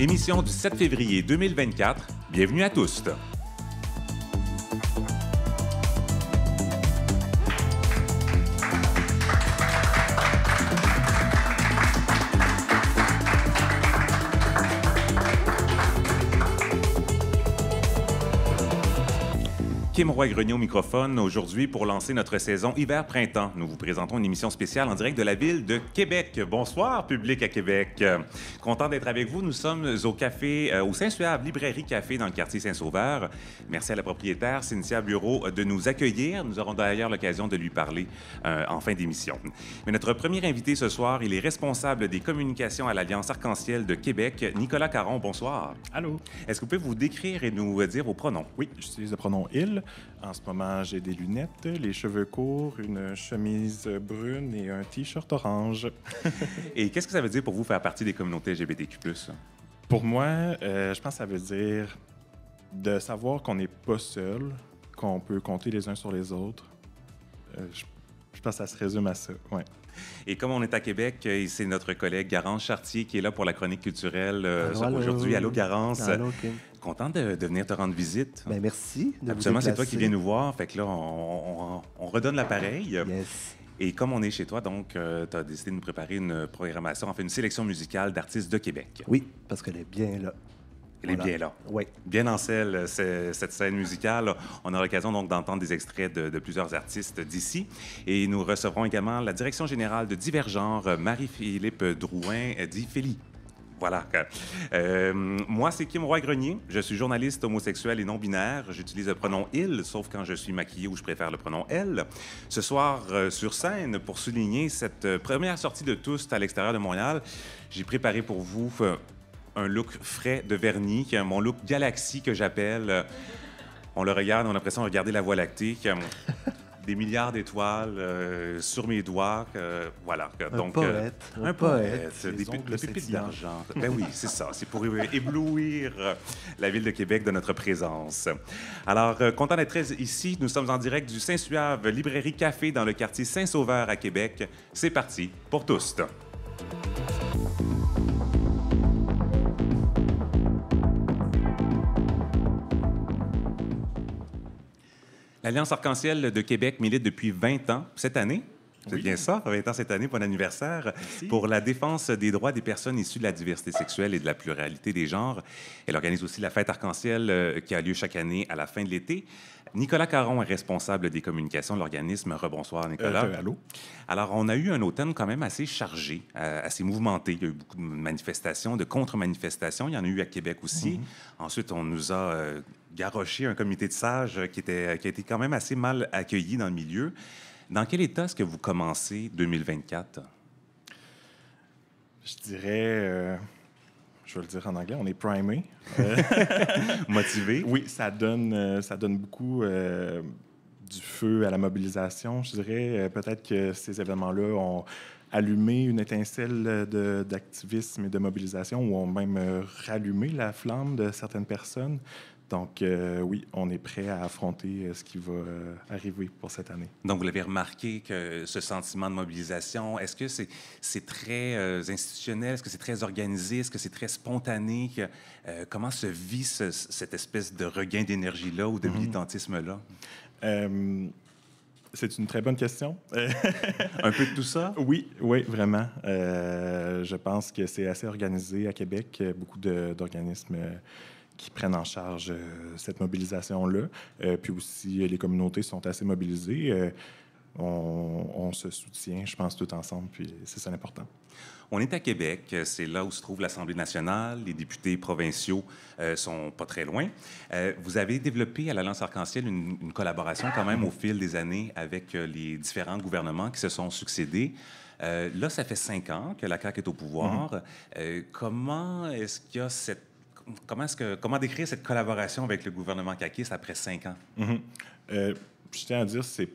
Émission du 7 février 2024. Bienvenue à tous. Kim Roy-Grenier au microphone aujourd'hui pour lancer notre saison hiver-printemps. Nous vous présentons une émission spéciale en direct de la ville de Québec. Bonsoir, public à Québec. Content d'être avec vous. Nous sommes au café, au Saint-Suave Librairie Café dans le quartier Saint-Sauveur. Merci à la propriétaire, Cynthia Bureau, de nous accueillir. Nous aurons d'ailleurs l'occasion de lui parler en fin d'émission. Mais notre premier invité ce soir, il est responsable des communications à l'Alliance Arc-en-Ciel de Québec, Nicolas Caron. Bonsoir. Allô. Est-ce que vous pouvez vous décrire et nous dire vos pronoms? Oui, j'utilise le pronom « il ». En ce moment, j'ai des lunettes, les cheveux courts, une chemise brune et un T-shirt orange. Et qu'est-ce que ça veut dire pour vous faire partie des communautés LGBTQ+? Pour moi, je pense que ça veut dire de savoir qu'on n'est pas seul, qu'on peut compter les uns sur les autres. Je pense que ça se résume à ça, ouais. Et comme on est à Québec, c'est notre collègue Garance Chartier qui est là pour la chronique culturelle aujourd'hui. Allô, Garance. Allô, Kim. Content de venir te rendre visite. Bien, merci. Absolument, c'est toi qui viens nous voir. Fait que là, on redonne l'appareil. Yes. Et comme on est chez toi, donc, tu as décidé de nous préparer une programmation, une sélection musicale d'artistes de Québec. Oui, parce qu'elle est bien là. Elle est bien là. Oui. Bien en selle, cette scène musicale. On a l'occasion donc d'entendre des extraits de plusieurs artistes d'ici. Et nous recevrons également la direction générale de divers genres, Marie-Philippe Drouin, dit Félie. Voilà. Moi, c'est Kim Roy-Grenier. Je suis journaliste homosexuel et non-binaire. J'utilise le pronom « il », sauf quand je suis maquillée où je préfère le pronom « elle ». Ce soir, sur scène, pour souligner cette première sortie de Toust à l'extérieur de Montréal, j'ai préparé pour vous un look frais de vernis, mon look galaxie que j'appelle. On le regarde, on a l'impression de regarder la Voie lactée. Des milliards d'étoiles sur mes doigts. Voilà. Donc, un poète. Des pépites d'argent. Ben oui, c'est ça. C'est pour éblouir la ville de Québec de notre présence. Alors, content d'être ici. Nous sommes en direct du Saint-Suave Librairie Café dans le quartier Saint-Sauveur à Québec. C'est parti pour tous. L'Alliance Arc-en-Ciel de Québec milite depuis 20 ans cette année. C'est bien ça, 20 ans cette année, bon anniversaire. Merci. Pour la défense des droits des personnes issues de la diversité sexuelle et de la pluralité des genres. Elle organise aussi la fête Arc-en-Ciel qui a lieu chaque année à la fin de l'été. Nicolas Caron est responsable des communications de l'organisme. Rebonsoir, Nicolas. Allô. Alors, on a eu un automne quand même assez chargé, assez mouvementé. Il y a eu beaucoup de manifestations, de contre-manifestations. Il y en a eu à Québec aussi. Ensuite, on nous a garroché un comité de sages qui a été quand même assez mal accueilli dans le milieu. Dans quel état est-ce que vous commencez 2024? Je dirais... je vais le dire en anglais, on est primé. Motivé? Oui, ça donne beaucoup du feu à la mobilisation. Je dirais peut-être que ces événements-là ont allumé une étincelle d'activisme et de mobilisation ou ont même rallumé la flamme de certaines personnes. Donc, oui, on est prêt à affronter ce qui va arriver pour cette année. Donc, vous l'avez remarqué que ce sentiment de mobilisation, est-ce que c'est très institutionnel? Est-ce que c'est très organisé? Est-ce que c'est très spontané? Comment se vit cette espèce de regain d'énergie-là ou de militantisme-là? C'est une très bonne question. Un peu de tout ça? Oui, vraiment. Je pense que c'est assez organisé à Québec. Beaucoup d'organismes qui prennent en charge cette mobilisation-là. Puis aussi, les communautés sont assez mobilisées. On se soutient, je pense, tout ensemble, puis c'est ça l'important. On est à Québec, c'est là où se trouve l'Assemblée nationale. Les députés provinciaux sont pas très loin. Vous avez développé à l'Alliance Arc-en-Ciel une collaboration quand même au fil des années avec les différents gouvernements qui se sont succédés. Là, ça fait 5 ans que la CAQ est au pouvoir. Comment est-ce qu'il y a comment décrire cette collaboration avec le gouvernement caquiste après 5 ans? Je tiens à dire, c'est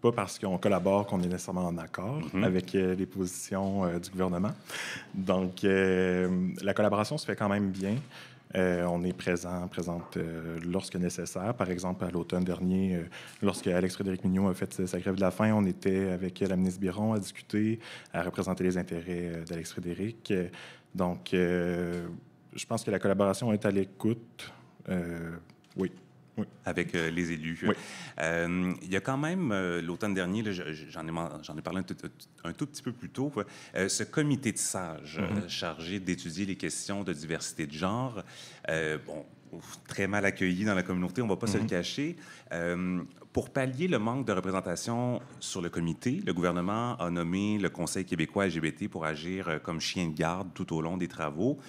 pas parce qu'on collabore qu'on est nécessairement en accord avec les positions du gouvernement. Donc, la collaboration se fait quand même bien. On est présente lorsque nécessaire. Par exemple, à l'automne dernier, lorsque Alex-Frédéric Mignot a fait sa grève de la faim, on était avec la ministre Biron à discuter, à représenter les intérêts d'Alex-Frédéric. Donc, je pense que la collaboration est à l'écoute. Oui. Oui. Avec les élus. Oui. Il y a quand même, l'automne dernier, là, j'en ai parlé un tout petit peu plus tôt, ce comité de sages chargé d'étudier les questions de diversité de genre, bon, très mal accueilli dans la communauté, on ne va pas se le cacher. Pour pallier le manque de représentation sur le comité, le gouvernement a nommé le Conseil québécois LGBT pour agir comme chien de garde tout au long des travaux.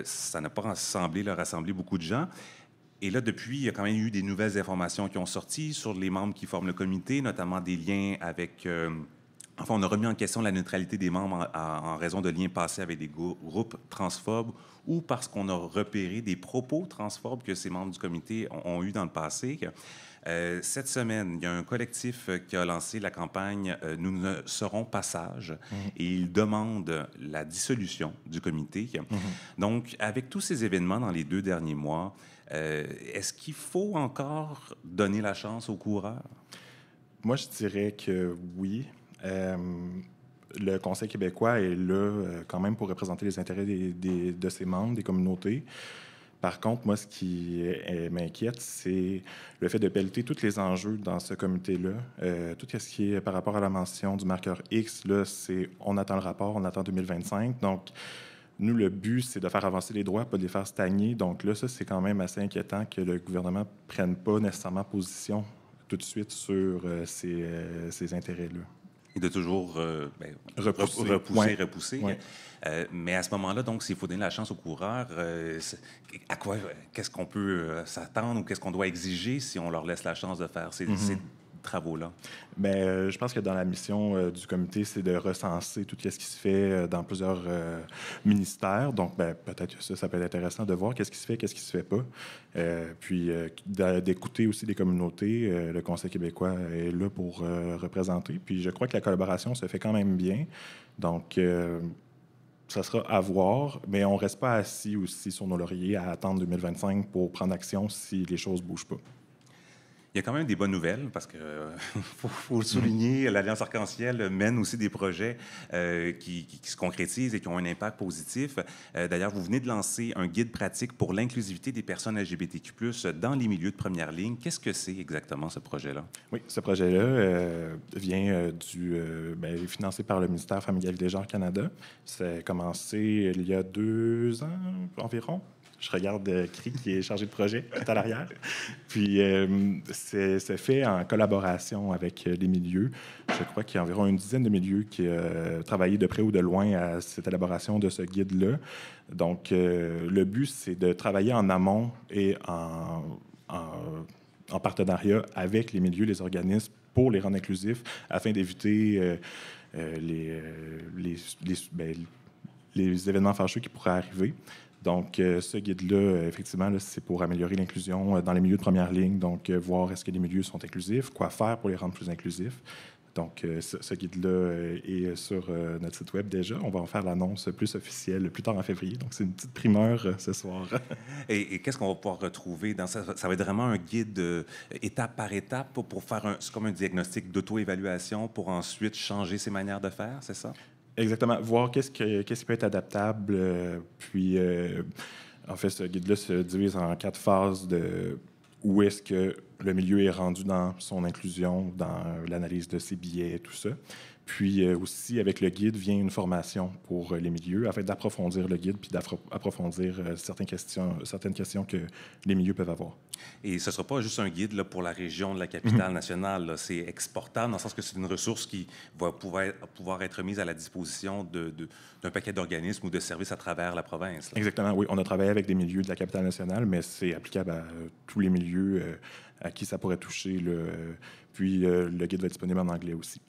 Ça n'a pas semblé leur rassembler beaucoup de gens. Et là, depuis, il y a quand même eu des nouvelles informations qui ont sorti sur les membres qui forment le comité, notamment des liens avec... Enfin, on a remis en question la neutralité des membres en raison de liens passés avec des groupes transphobes ou parce qu'on a repéré des propos transphobes que ces membres du comité ont eu dans le passé. Cette semaine, il y a un collectif qui a lancé la campagne « Nous ne serons pas sages » et il demande la dissolution du comité. Donc, avec tous ces événements dans les 2 derniers mois, est-ce qu'il faut encore donner la chance aux coureurs? Moi, je dirais que oui. Le Conseil québécois est là quand même pour représenter les intérêts de ses membres, des communautés. Par contre, moi, ce qui m'inquiète, c'est le fait de pelleter tous les enjeux dans ce comité-là. Tout ce qui est par rapport à la mention du marqueur X, là, c'est on attend le rapport, on attend 2025. Donc, nous, le but, c'est de faire avancer les droits, pas de les faire stagner. Donc là, ça, c'est quand même assez inquiétant que le gouvernement ne prenne pas nécessairement position tout de suite sur ces intérêts-là. Et de toujours repousser. Ouais. Mais à ce moment-là, donc, s'il faut donner la chance aux coureurs, à quoi, qu'est-ce qu'on peut s'attendre ou qu'est-ce qu'on doit exiger si on leur laisse la chance de faire ces travaux-là? Bien, je pense que dans la mission du comité, c'est de recenser tout ce qui se fait dans plusieurs ministères. Donc, ben, peut-être que ça peut être intéressant de voir qu'est-ce qui se fait, qu'est-ce qui se fait pas. Puis, d'écouter aussi les communautés. Le Conseil québécois est là pour représenter. Puis, je crois que la collaboration se fait quand même bien. Donc, ça sera à voir, mais on ne reste pas assis aussi sur nos lauriers à attendre 2025 pour prendre action si les choses ne bougent pas. Il y a quand même des bonnes nouvelles parce que faut le souligner, l'Alliance Arc-en-Ciel mène aussi des projets qui se concrétisent et qui ont un impact positif. D'ailleurs, vous venez de lancer un guide pratique pour l'inclusivité des personnes LGBTQ+ dans les milieux de première ligne. Qu'est-ce que c'est exactement ce projet-là? Oui, ce projet-là vient financé par le ministère Famille, Égalité des Genres Canada. Ça a commencé il y a 2 ans environ. Je regarde Cri, qui est chargé de projet, qui est à l'arrière. Puis, c'est fait en collaboration avec les milieux. Je crois qu'il y a environ une dizaine de milieux qui ont travaillé de près ou de loin à cette élaboration de ce guide-là. Donc, le but, c'est de travailler en amont et en partenariat avec les milieux, les organismes, pour les rendre inclusifs, afin d'éviter les événements fâcheux qui pourraient arriver. Donc, ce guide-là, effectivement, là, c'est pour améliorer l'inclusion dans les milieux de première ligne. Donc, voir est-ce que les milieux sont inclusifs, quoi faire pour les rendre plus inclusifs. Donc, ce guide-là est sur notre site web déjà. On va en faire l'annonce plus officielle plus tard en février. Donc, c'est une petite primeur ce soir. Et qu'est-ce qu'on va pouvoir retrouver dans ça? Ça va être vraiment un guide étape par étape pour faire c'est comme un diagnostic d'auto-évaluation pour ensuite changer ses manières de faire, c'est ça? Exactement. Voir qu'est-ce qui peut être adaptable. Puis, en fait, ce guide-là se divise en 4 phases de où est-ce que le milieu est rendu dans son inclusion, dans l'analyse de ses billets, tout ça. Puis aussi, avec le guide, vient une formation pour les milieux, afin d'approfondir le guide puis d'approfondir certaines questions que les milieux peuvent avoir. Et ce ne sera pas juste un guide là, pour la région de la capitale nationale. Là. C'est exportable, dans le sens que c'est une ressource qui va pouvoir être mise à la disposition d'un paquet d'organismes ou de services à travers la province. Là. Exactement, oui. On a travaillé avec des milieux de la capitale nationale, mais c'est applicable à tous les milieux à qui ça pourrait toucher. Puis le guide va être disponible en anglais aussi.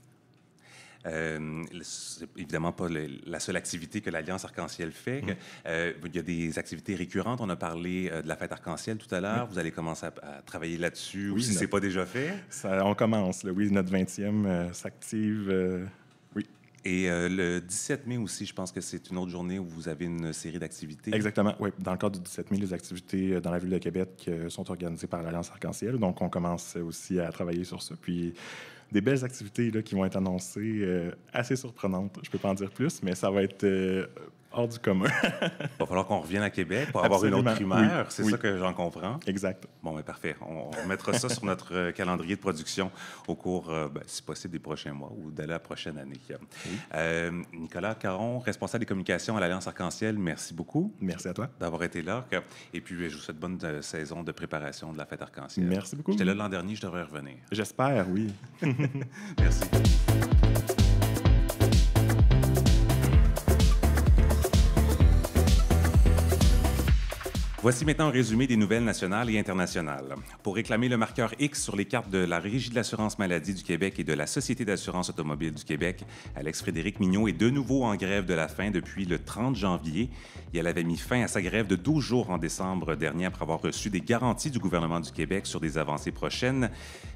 C'est évidemment pas la seule activité que l'Alliance Arc-en-Ciel fait. Il y a des activités récurrentes. On a parlé de la fête Arc-en-Ciel tout à l'heure. Vous allez commencer à travailler là-dessus, ou si ce n'est pas déjà fait. On commence. Là. Oui, notre 20e s'active. Oui. Et le 17 mai aussi, je pense que c'est une autre journée où vous avez une série d'activités. Exactement, oui. Dans le cadre du 17 mai, les activités dans la ville de Québec sont organisées par l'Alliance Arc-en-Ciel. Donc, on commence aussi à travailler sur ça. Puis, des belles activités là, qui vont être annoncées, assez surprenantes. Je ne peux pas en dire plus, mais ça va être hors du commun. Il va falloir qu'on revienne à Québec pour avoir une autre primaire. Oui, c'est ça que j'en comprends. Exact. Bon, mais parfait. On remettra ça sur notre calendrier de production au cours, si possible, des prochains mois ou de la prochaine année. Oui. Nicolas Caron, responsable des communications à l'Alliance Arc-en-Ciel, merci beaucoup. Merci à toi. D'avoir été là. Et puis, je vous souhaite bonne saison de préparation de la fête Arc-en-Ciel. Merci beaucoup. J'étais là l'an dernier, je devrais revenir. J'espère, oui. Merci. Voici maintenant un résumé des nouvelles nationales et internationales. Pour réclamer le marqueur X sur les cartes de la Régie de l'assurance maladie du Québec et de la Société d'assurance automobile du Québec, Alex-Frédéric Mignot est de nouveau en grève de la faim depuis le 30 janvier. Et elle avait mis fin à sa grève de 12 jours en décembre dernier après avoir reçu des garanties du gouvernement du Québec sur des avancées prochaines.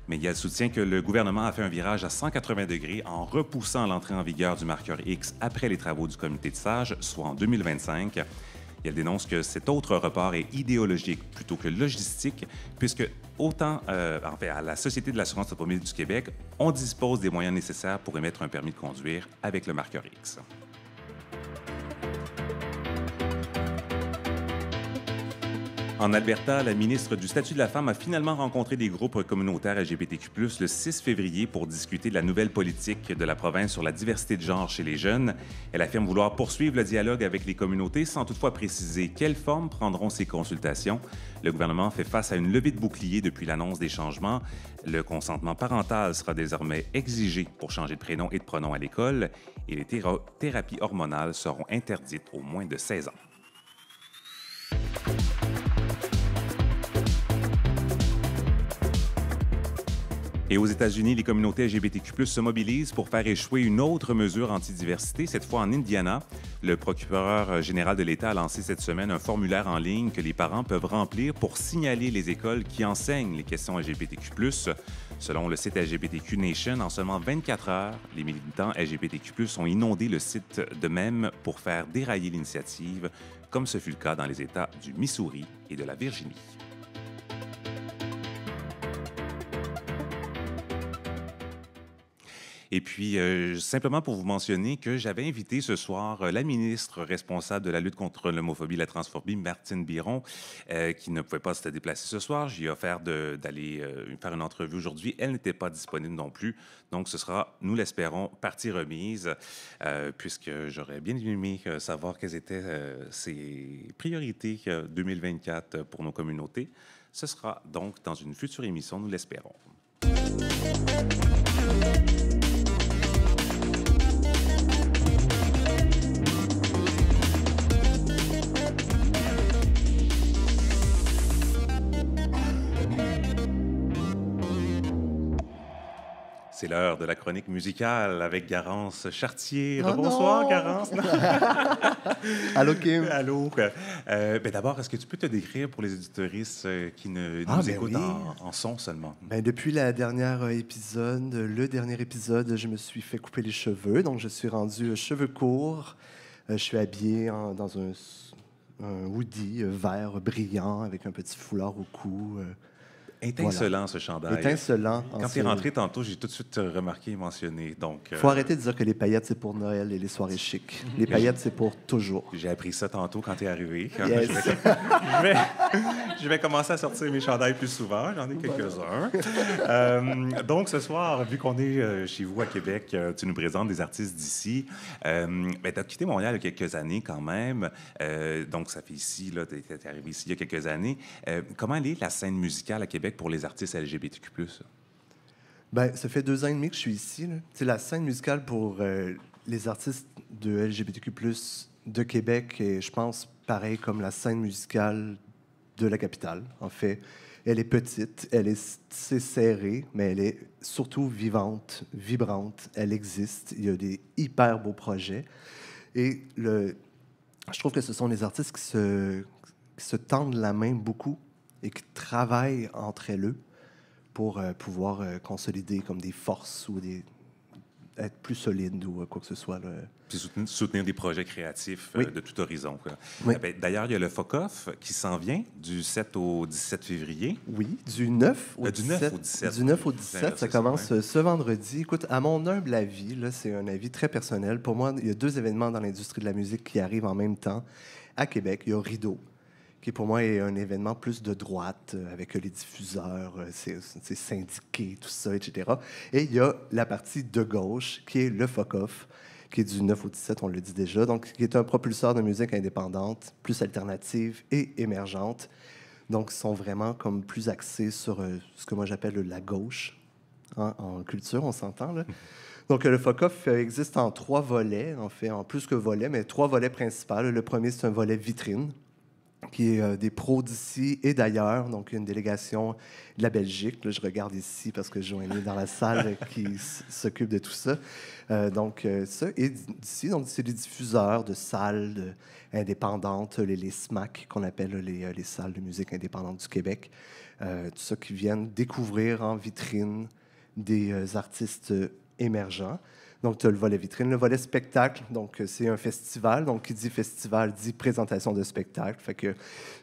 Mais elle soutient que le gouvernement a fait un virage à 180 degrés en repoussant l'entrée en vigueur du marqueur X après les travaux du comité de sages, soit en 2025. Elle dénonce que cet autre report est idéologique plutôt que logistique, puisque autant à la Société de l'assurance automobile du Québec, on dispose des moyens nécessaires pour émettre un permis de conduire avec le marqueur X. En Alberta, la ministre du Statut de la femme a finalement rencontré des groupes communautaires LGBTQ+, le 6 février pour discuter de la nouvelle politique de la province sur la diversité de genre chez les jeunes. Elle affirme vouloir poursuivre le dialogue avec les communautés sans toutefois préciser quelle forme prendront ces consultations. Le gouvernement fait face à une levée de boucliers depuis l'annonce des changements. Le consentement parental sera désormais exigé pour changer de prénom et de pronom à l'école et les thérapies hormonales seront interdites aux moins de 16 ans. Et aux États-Unis, les communautés LGBTQ+ se mobilisent pour faire échouer une autre mesure antidiversité, cette fois en Indiana. Le procureur général de l'État a lancé cette semaine un formulaire en ligne que les parents peuvent remplir pour signaler les écoles qui enseignent les questions LGBTQ+. Selon le site LGBTQ Nation, en seulement 24 heures, les militants LGBTQ+ ont inondé le site de même pour faire dérailler l'initiative, comme ce fut le cas dans les États du Missouri et de la Virginie. Et puis, simplement pour vous mentionner que j'avais invité ce soir la ministre responsable de la lutte contre l'homophobie et la transphobie, Martine Biron, qui ne pouvait pas se déplacer ce soir. J'ai offert d'aller faire une entrevue aujourd'hui. Elle n'était pas disponible non plus. Donc, ce sera, nous l'espérons, partie remise, puisque j'aurais bien aimé savoir quelles étaient ses priorités 2024 pour nos communautés. Ce sera donc dans une future émission, nous l'espérons. C'est l'heure de la chronique musicale avec Garance Chartier. Bonsoir, Garance. Allô, Kim. Allô. D'abord, est-ce que tu peux te décrire pour les auditeuristes qui nous écoutent en son seulement? Depuis le dernier épisode, je me suis fait couper les cheveux. Donc, je suis rendu cheveux courts. Je suis habillé dans un hoodie vert brillant avec un petit foulard au cou. Étincelant, ce chandail. Étincelant. Quand tu es rentré tantôt, j'ai tout de suite remarqué et mentionné. Il faut arrêter de dire que les paillettes, c'est pour Noël et les soirées chic. Les paillettes, c'est pour toujours. J'ai appris ça tantôt quand tu es arrivé. Yes. Je vais commencer à sortir mes chandails plus souvent. J'en ai quelques-uns. Donc, ce soir, vu qu'on est chez vous à Québec, tu nous présentes des artistes d'ici. Tu as quitté Montréal il y a quelques années quand même. Donc, ça fait ici, tu es arrivé ici il y a quelques années. Comment est la scène musicale à Québec pour les artistes LGBTQ+? Ça fait 2 ans et demi que je suis ici. C'est la scène musicale pour les artistes de LGBTQ+, de Québec, et je pense pareil comme la scène musicale de la capitale. En fait, elle est petite, c'est serré, mais elle est surtout vivante, vibrante. Elle existe. Il y a des hyper beaux projets. Et je trouve que ce sont les artistes qui se tendent la main beaucoup et qui travaillent entre eux pour pouvoir consolider comme des forces ou être plus solide ou quoi que ce soit. Là. Puis soutenir des projets créatifs de tout horizon. Quoi. Oui. D'ailleurs, il y a le FOCOF qui s'en vient du 7 au 17 février. Oui, du 9 au 17. 9 au 17. Du 9 au 17, ça commence ce vendredi. Écoute, à mon humble avis, là, c'est un avis très personnel. Pour moi, il y a 2 événements dans l'industrie de la musique qui arrivent en même temps. À Québec, il y a Rideau, qui pour moi est un événement plus de droite, avec les diffuseurs, c'est syndiqué, tout ça, etc. Et il y a la partie de gauche, qui est le FOCOF, qui est du 9 au 17, on le dit déjà, donc qui est un propulseur de musique indépendante, plus alternative et émergente. Donc, ils sont vraiment comme plus axés sur ce que moi j'appelle la gauche, hein, en culture, on s'entend, là. Donc, le FOCOF existe en 3 volets, en fait, en plus que volets, mais 3 volets principaux. Le premier, c'est un volet vitrine, qui est des pros d'ici et d'ailleurs, donc une délégation de la Belgique. Là, je regarde ici parce que Joanie est dans la salle qui s'occupe de tout ça. Ça, et d'ici, donc c'est des diffuseurs de salles indépendantes, les SMAC, qu'on appelle les salles de musique indépendante du Québec. Tout ça qui viennent découvrir en vitrine des artistes émergents. Donc, tu as le volet vitrine, le volet spectacle. Donc, c'est un festival. Donc, qui dit festival dit présentation de spectacle. Fait que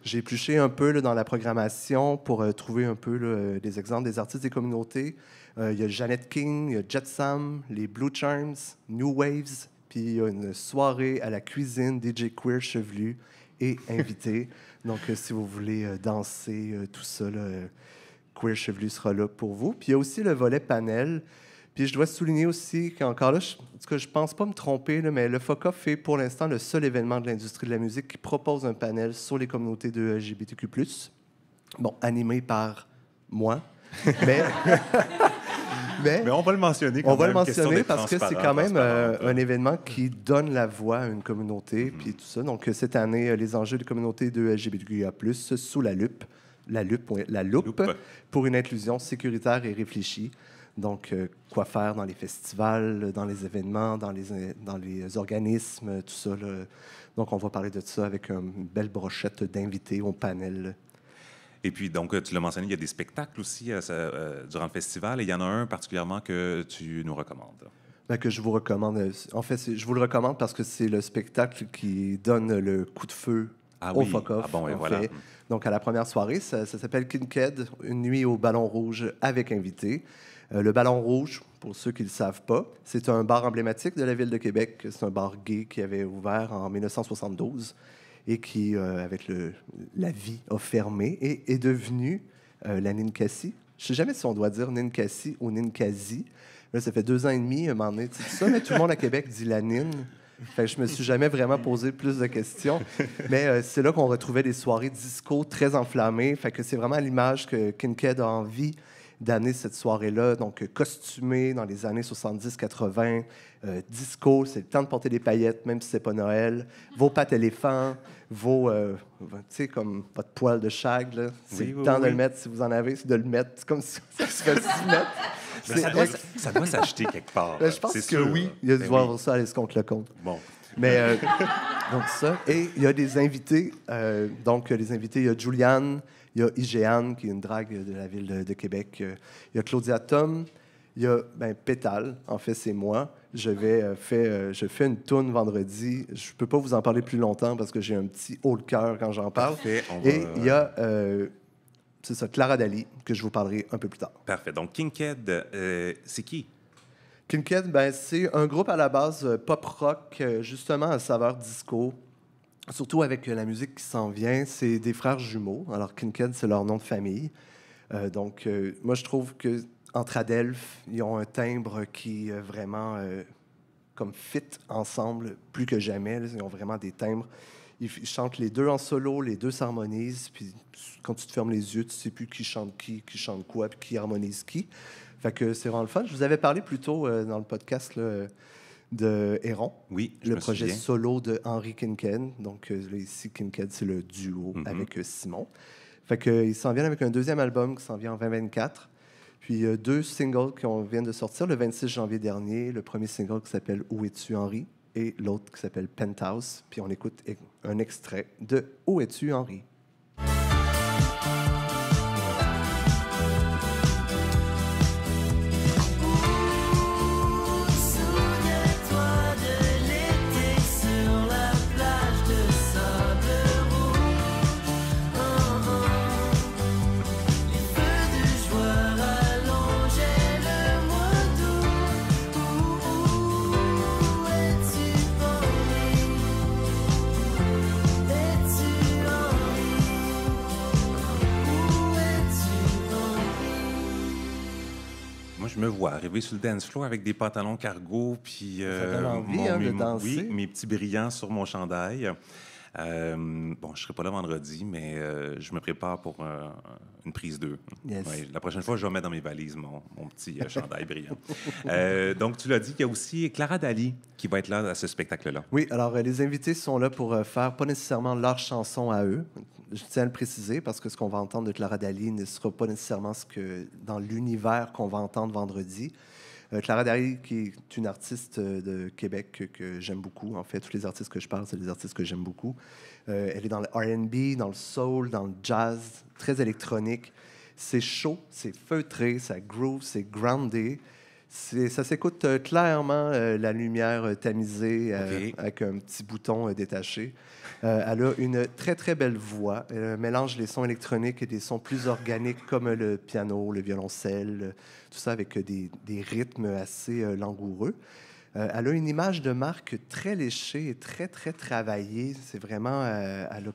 j'ai épluché un peu là, dans la programmation pour trouver un peu là, des exemples des artistes des communautés. Il y a Jeannette King, il y a Jet Sam, les Blue Charms, New Waves, puis il y a une soirée à la cuisine, DJ Queer chevelu et invité. Donc, si vous voulez danser, tout ça, là, Queer chevelu sera là pour vous. Puis, il y a aussi le volet panel. Puis je dois souligner aussi qu'encore là, je pense pas me tromper, là, mais le FOCOF est pour l'instant le seul événement de l'industrie de la musique qui propose un panel sur les communautés de LGBTQ+. Bon, animé par moi, mais... mais on va le mentionner quand même. On va le mentionner parce que c'est quand même un événement qui donne la voix à une communauté, puis tout ça. Donc cette année, les enjeux des communautés de LGBTQIA+, sous la loupe, pour une inclusion sécuritaire et réfléchie. Donc, quoi faire dans les festivals, dans les événements, dans les organismes, tout ça. Là. Donc, on va parler de ça avec une belle brochette d'invités au panel. Et puis, donc, tu l'as mentionné, il y a des spectacles aussi durant le festival. Et il y en a un particulièrement que tu nous recommandes. Bien, que je vous recommande. En fait, je vous le recommande parce que c'est le spectacle qui donne le coup de feu au FOCOF. Voilà. Donc, à la première soirée, ça s'appelle Kinked, une nuit au Ballon Rouge avec invités. Le Ballon Rouge, pour ceux qui ne le savent pas, c'est un bar emblématique de la ville de Québec. C'est un bar gay qui avait ouvert en 1972 et qui, avec la vie, a fermé et est devenu la Ninkasi. Je ne sais jamais si on doit dire Ninkasi ou Ninkasi. Là, ça fait 2 ans et demi, un moment donné, tu dis ça, mais tout le monde à Québec dit la Nin. Fait que je me suis jamais vraiment posé plus de questions. Mais c'est là qu'on retrouvait des soirées disco très enflammées. Fait que c'est vraiment l'image que Kinked a envie d'amener cette soirée-là, donc costumé dans les années 70-80, disco, c'est le temps de porter des paillettes, même si c'est pas Noël, vos pattes éléphants, tu sais, comme votre poil de shag, là, c'est le temps de le mettre si vous en avez, c'est de le mettre, c'est comme si ça se fait s'y mettre. Ça doit s'acheter quelque part. Je pense que oui, il y a dû voir ça, aller se compte le compte. Bon. Mais, donc ça, et il y a des invités, les invités, il y a Juliane, il y a Igéane, qui est une drague de la ville de Québec. Il y a Claudia Tom. Il y a Pétale. En fait, c'est moi. Je fais une toune vendredi. Je ne peux pas vous en parler plus longtemps parce que j'ai un petit haut le cœur quand j'en parle. Parfait, Et il y a, c'est ça, Clara Dali, que je vous parlerai un peu plus tard. Parfait. Donc, Kinked, c'est qui? Kinked, c'est un groupe à la base pop-rock, justement à saveur disco. Surtout avec la musique qui s'en vient, c'est des frères jumeaux. Alors, Kinked, c'est leur nom de famille. Moi, je trouve qu'entre Adelphes, ils ont un timbre qui vraiment comme fit ensemble plus que jamais. Là. Ils ont vraiment des timbres. Ils chantent les deux en solo, les deux s'harmonisent. Puis quand tu te fermes les yeux, tu ne sais plus qui chante quoi, puis qui harmonise qui. Fait que c'est vraiment le fun. Je vous avais parlé plus tôt dans le podcast là, de Héron, oui, le projet solo de Henry Kinked. Donc, ici, Kinked, c'est le duo avec Simon. Fait qu'ils s'en viennent avec un deuxième album qui s'en vient en 2024. Puis, 2 singles qui viennent de sortir le 26 janvier dernier. Le premier single qui s'appelle « Où es-tu, Henry ?» et l'autre qui s'appelle « Penthouse ». Puis, on écoute un extrait de « Où es-tu, Henry ?» So vois arriver sur le dance floor avec des pantalons cargo, puis Ça donne envie, de danser. mes petits brillants sur mon chandail. Bon, je serai pas là vendredi, mais je me prépare pour une prise 2. Yes. Ouais, la prochaine fois, je vais mettre dans mes valises mon petit chandail brillant. Donc, tu l'as dit, il y a aussi Clara Dali qui va être là à ce spectacle-là. Oui, alors les invités sont là pour faire pas nécessairement leur chanson à eux. Je tiens à le préciser parce que ce qu'on va entendre de Clara Dali ne sera pas nécessairement ce que dans l'univers qu'on va entendre vendredi. Clara Dali, qui est une artiste de Québec que j'aime beaucoup. En fait, tous les artistes que je parle, c'est des artistes que j'aime beaucoup. Elle est dans le R&B, dans le soul, dans le jazz, très électronique. C'est chaud, c'est feutré, ça groove, c'est groundé. Ça s'écoute clairement, la lumière tamisée OK. avec un petit bouton détaché. Elle a une très, très belle voix. Elle mélange les sons électroniques et des sons plus organiques comme le piano, le violoncelle, tout ça avec des rythmes assez langoureux. Elle a une image de marque très léchée et très, très travaillée. C'est vraiment... elle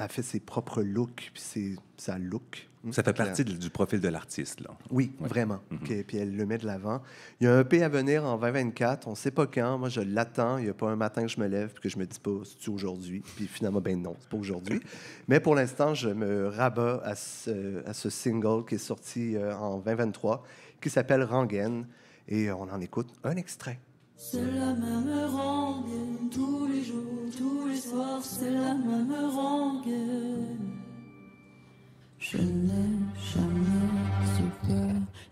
fait ses propres looks, puis sa look. Ça fait partie du profil de l'artiste, là. Oui, Ouais. vraiment. Puis elle le met de l'avant. Il y a un EP à venir en 2024. On ne sait pas quand. Moi, je l'attends. Il n'y a pas un matin que je me lève et que je me dis pas, c'est-tu aujourd'hui? Puis finalement, ben non, c'est pas aujourd'hui. Mais pour l'instant, je me rabats à ce single qui est sorti en 2023, qui s'appelle Rengaine. Et on en écoute un extrait. C'est la même rengaine, tous les jours, tous les soirs, c'est la même rengaine. Je n'ai jamais su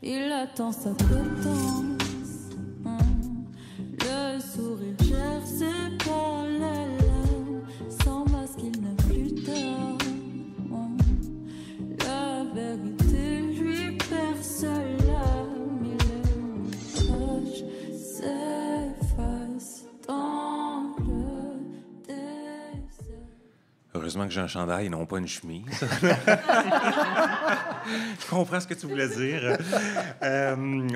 qu'il attend sa potence. Le sourire gercé par les lèvres, sans masque il n'a plus tard. La vérité lui perce l'âme, il est s'efface dans le désert. Heureusement que j'ai un chandail et non pas une chemise. Je comprends ce que tu voulais dire.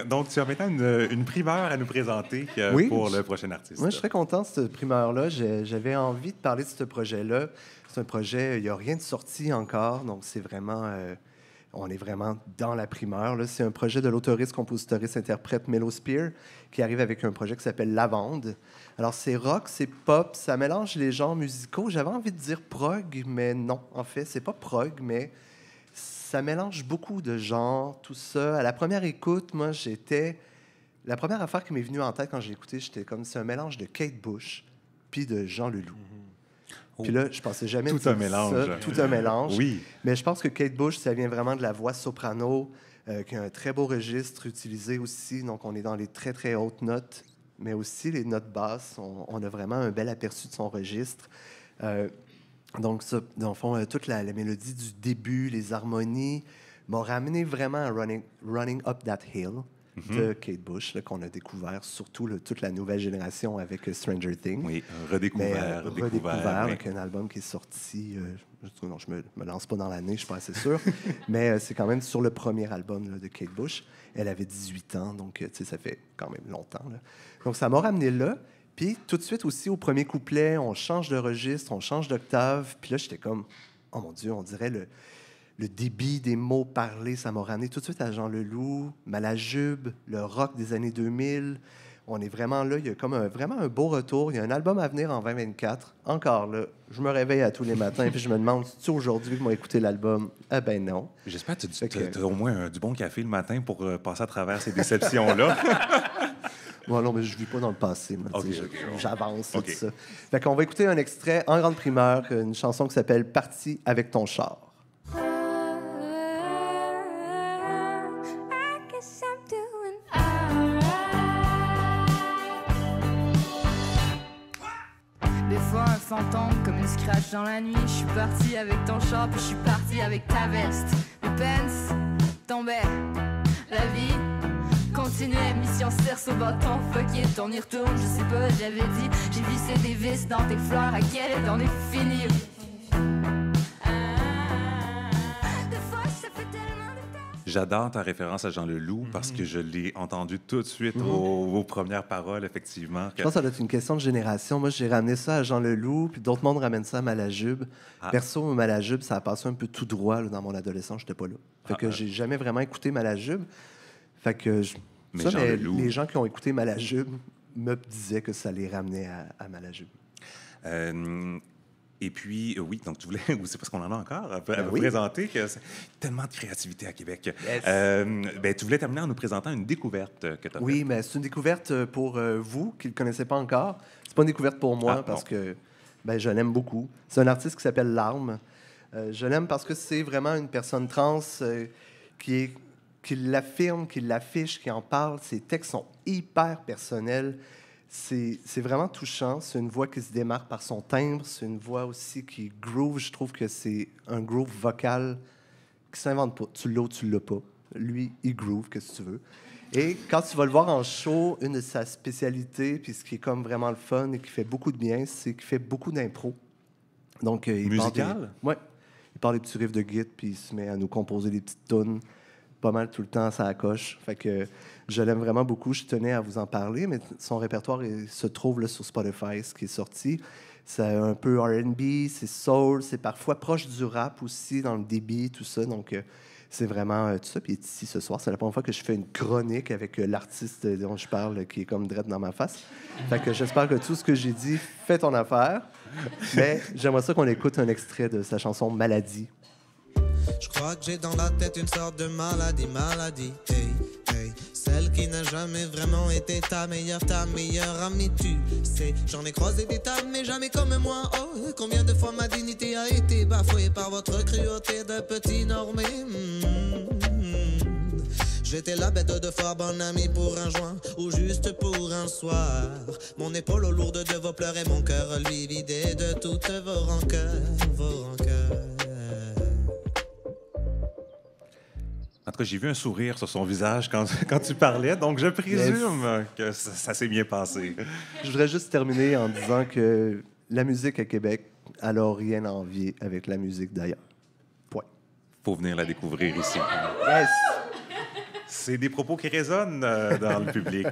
Donc, tu as maintenant une primeur à nous présenter Oui, pour le prochain artiste. Moi, je serais content de cette primeur-là. J'avais envie de parler de ce projet-là. C'est un projet, il n'y a rien de sorti encore, donc c'est vraiment... on est vraiment dans la primeur, là. C'est un projet de l'autoriste, compositoriste, interprète Mellow Spear qui arrive avec un projet qui s'appelle Lavande. Alors, c'est rock, c'est pop, ça mélange les genres musicaux. J'avais envie de dire prog, mais non, en fait, c'est pas prog, mais ça mélange beaucoup de genres, tout ça. À la première écoute, moi, la première affaire qui m'est venue en tête quand j'ai écouté, j'étais comme, c'est un mélange de Kate Bush puis de Jean Leloup. Puis là, je pensais jamais Tout dire un mélange. ça, tout un mélange. Oui. Mais je pense que Kate Bush, ça vient vraiment de la voix soprano, qui a un très beau registre utilisé aussi. Donc, on est dans les très, très hautes notes, mais aussi les notes basses. On a vraiment un bel aperçu de son registre. Donc, ça, dans le fond, toute la mélodie du début, les harmonies, m'ont ramené vraiment à Running Up That Hill de Kate Bush, là, qu'on a découvert, surtout toute la nouvelle génération avec Stranger Things. Oui, Mais, redécouvert. redécouvert, oui. avec un album qui est sorti. Non, je me lance pas dans l'année, je suis pas assez sûr. Mais c'est quand même sur le premier album là, de Kate Bush. Elle avait 18 ans, donc tu sais, ça fait quand même longtemps. Là. Donc ça m'a ramené là. Puis tout de suite aussi, au premier couplet, on change de registre, on change d'octave. Puis là, j'étais comme, oh mon Dieu, on dirait le débit des mots parlés. Ça m'a ramené tout de suite à Jean Leloup, Malajube, le rock des années 2000. On est vraiment là. Il y a comme vraiment un beau retour. Il y a un album à venir en 2024. Encore là, je me réveille à tous les matins puis je me demande, c'est-tu aujourd'hui que moi écouté l'album? Ah ben non. J'espère que Fait que- tu as au moins du bon café le matin pour passer à travers ces déceptions-là. Bon, non, mais je vis pas dans le passé. Moi, Ok, tu sais, ok. j'avance, Ok. tout ça. Fait qu'on va écouter un extrait en grande primeur, une chanson qui s'appelle « Parti avec ton char ». I guess I'm doing alright. Des fois un fantôme comme une scratch dans la nuit. Je suis parti avec ton char puis je suis parti avec ta veste. Mes pants tombaient, la vie continuait. Mission cerce au bâton, fuck it, on y retourne. Je sais pas, j'avais dit, j'ai vissé des vis dans tes fleurs. À quelle est on est fini? Des fois ça fait tellement de temps. J'adore ta référence à Jean Leloup parce que je l'ai entendu tout de suite aux premières paroles, effectivement. Je pense que ça doit être une question de génération. Moi, j'ai ramené ça à Jean Leloup, puis d'autres mondes ramènent ça à Malajube. Ah. Perso, Malajube, ça a passé un peu tout droit là, dans mon adolescence. J'étais pas là. Fait que j'ai jamais vraiment écouté Malajube. Fait que Mais Ça, Jean mais Leloup. les gens qui ont écouté Malajube me disaient que ça les ramenait à Malajube. Et puis, oui, donc tu voulais, ou c'est parce qu'on en a encore à oui. présenter, que c'est tellement de créativité à Québec. Yes. Ben, tu voulais terminer en nous présentant une découverte que tu as Oui, mais c'est une découverte pour vous qui ne le connaissez pas encore. C'est pas une découverte pour moi Ah, parce bon. que je l'aime beaucoup. C'est un artiste qui s'appelle Larme. Je l'aime parce que c'est vraiment une personne trans qui l'affirme, qui l'affiche, qui en parle. Ses textes sont hyper personnels. C'est vraiment touchant. C'est une voix qui se démarque par son timbre. C'est une voix aussi qui groove. Je trouve que c'est un groove vocal qui s'invente pas. Tu l'as ou tu l'as pas. Lui, il groove, qu'est-ce que tu veux. Et quand tu vas le voir en show, une de sa spécialités, puis ce qui est comme vraiment le fun et qui fait beaucoup de bien, c'est qu'il fait beaucoup d'impro. Donc, Musical? Oui. Il parle des petits riffs de guitare, puis il se met à nous composer des petites tunes. Pas mal tout le temps, ça accroche. Fait que je l'aime vraiment beaucoup. Je tenais à vous en parler, mais son répertoire se trouve là, sur Spotify, ce qui est sorti. C'est un peu R&B, c'est soul, c'est parfois proche du rap aussi, dans le débit, tout ça. Donc, c'est vraiment tout ça. Puis il est ici ce soir. C'est la première fois que je fais une chronique avec l'artiste dont je parle, qui est comme direct dans ma face. Fait que j'espère que tout ce que j'ai dit fait ton affaire. Mais j'aimerais ça qu'on écoute un extrait de sa chanson « Maladie ». Je crois que j'ai dans la tête une sorte de maladie, hey, hey. Celle qui n'a jamais vraiment été ta meilleure amie, tu sais. J'en ai croisé des tas, mais jamais comme moi. Oh, combien de fois ma dignité a été bafouée par votre cruauté de petit normé. J'étais la bête de foire, bon ami pour un joint ou juste pour un soir. Mon épaule lourde de vos pleurs et mon cœur lui vidé de toutes vos rancœurs, En tout cas, j'ai vu un sourire sur son visage quand tu parlais, donc je présume que ça s'est bien passé. Je voudrais juste terminer en disant que la musique à Québec, elle n'a rien à envier avec la musique d'ailleurs. Point. Faut venir la découvrir ici. Yes! C'est des propos qui résonnent dans le public.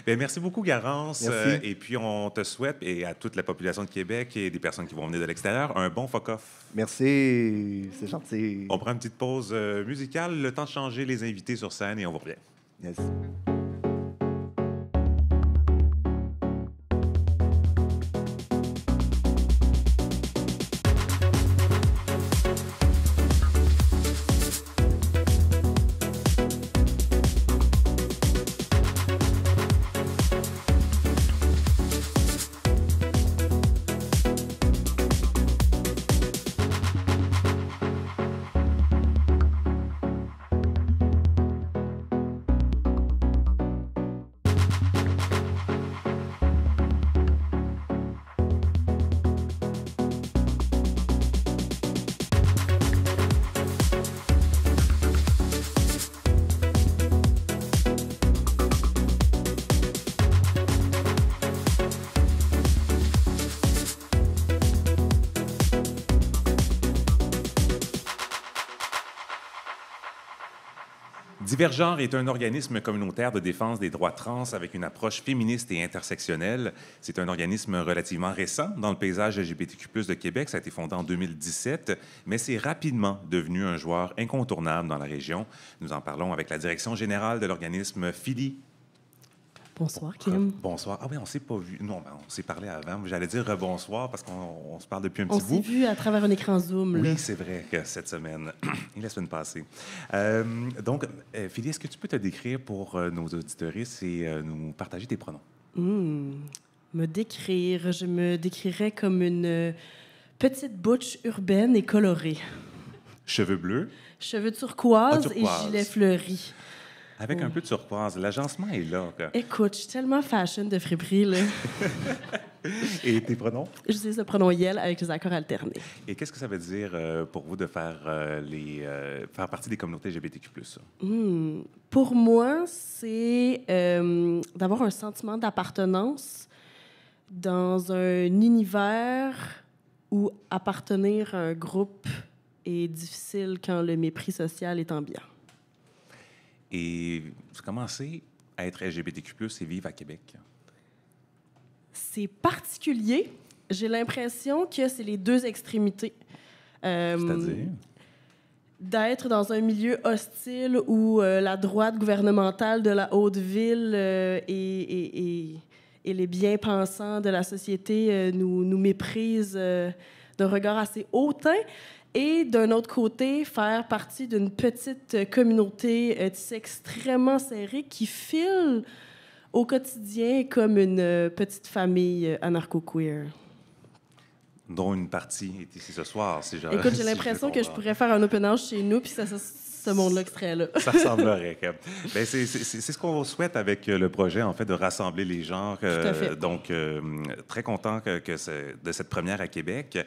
Bien, merci beaucoup, Garance. Merci. Et puis, on te souhaite, et à toute la population de Québec et des personnes qui vont venir de l'extérieur, un bon fuck-off. Merci, c'est gentil. On prend une petite pause musicale, le temps de changer les invités sur scène et on vous revient. Yes. Divergenre est un organisme communautaire de défense des droits trans avec une approche féministe et intersectionnelle. C'est un organisme relativement récent dans le paysage LGBTQ+ de Québec. Ça a été fondé en 2017, mais c'est rapidement devenu un joueur incontournable dans la région. Nous en parlons avec la direction générale de l'organisme Philly. Bonsoir, Kim. Bonsoir. Ah oui, on s'est pas vu. Non, ben, on s'est parlé avant. J'allais dire rebonsoir parce qu'on se parle depuis un On petit bout. s'est vu à travers un écran Zoom. Là. Oui, c'est vrai que cette semaine et la semaine passée. Donc, Philly, est-ce que tu peux te décrire pour nos auditeuristes et nous partager tes pronoms? Me décrire, je me décrirais comme une petite butch urbaine et colorée. Cheveux bleus, Cheveux turquoise, turquoise. et gilet fleuri. avec un peu de turquoise. L'agencement est là. Quoi. Écoute, je suis tellement fashion de friperie, là. Et tes pronoms? J'utilise le pronom yel avec les accords alternés. Et qu'est-ce que ça veut dire pour vous de faire, faire partie des communautés LGBTQ+. Ça? Pour moi, c'est d'avoir un sentiment d'appartenance dans un univers où appartenir à un groupe est difficile quand le mépris social est ambiant. Et vous commencez à être LGBTQ+, et vivre à Québec. C'est particulier. J'ai l'impression que c'est les deux extrémités. C'est-à-dire? d'être dans un milieu hostile où la droite gouvernementale de la Haute-Ville et les bien-pensants de la société nous méprisent d'un regard assez hautain. Et d'un autre côté, faire partie d'une petite communauté tissée extrêmement serrée qui file au quotidien comme une petite famille anarcho-queer. Dont une partie est ici ce soir, si je Écoute, j'ai si l'impression que je comprends. pourrais faire un open house chez nous, puis ça ce monde-là qui serait là. Ça ressemblerait. Ben, c'est ce qu'on souhaite avec le projet, en fait, de rassembler les genres. à fait. Donc, très content de cette première à Québec.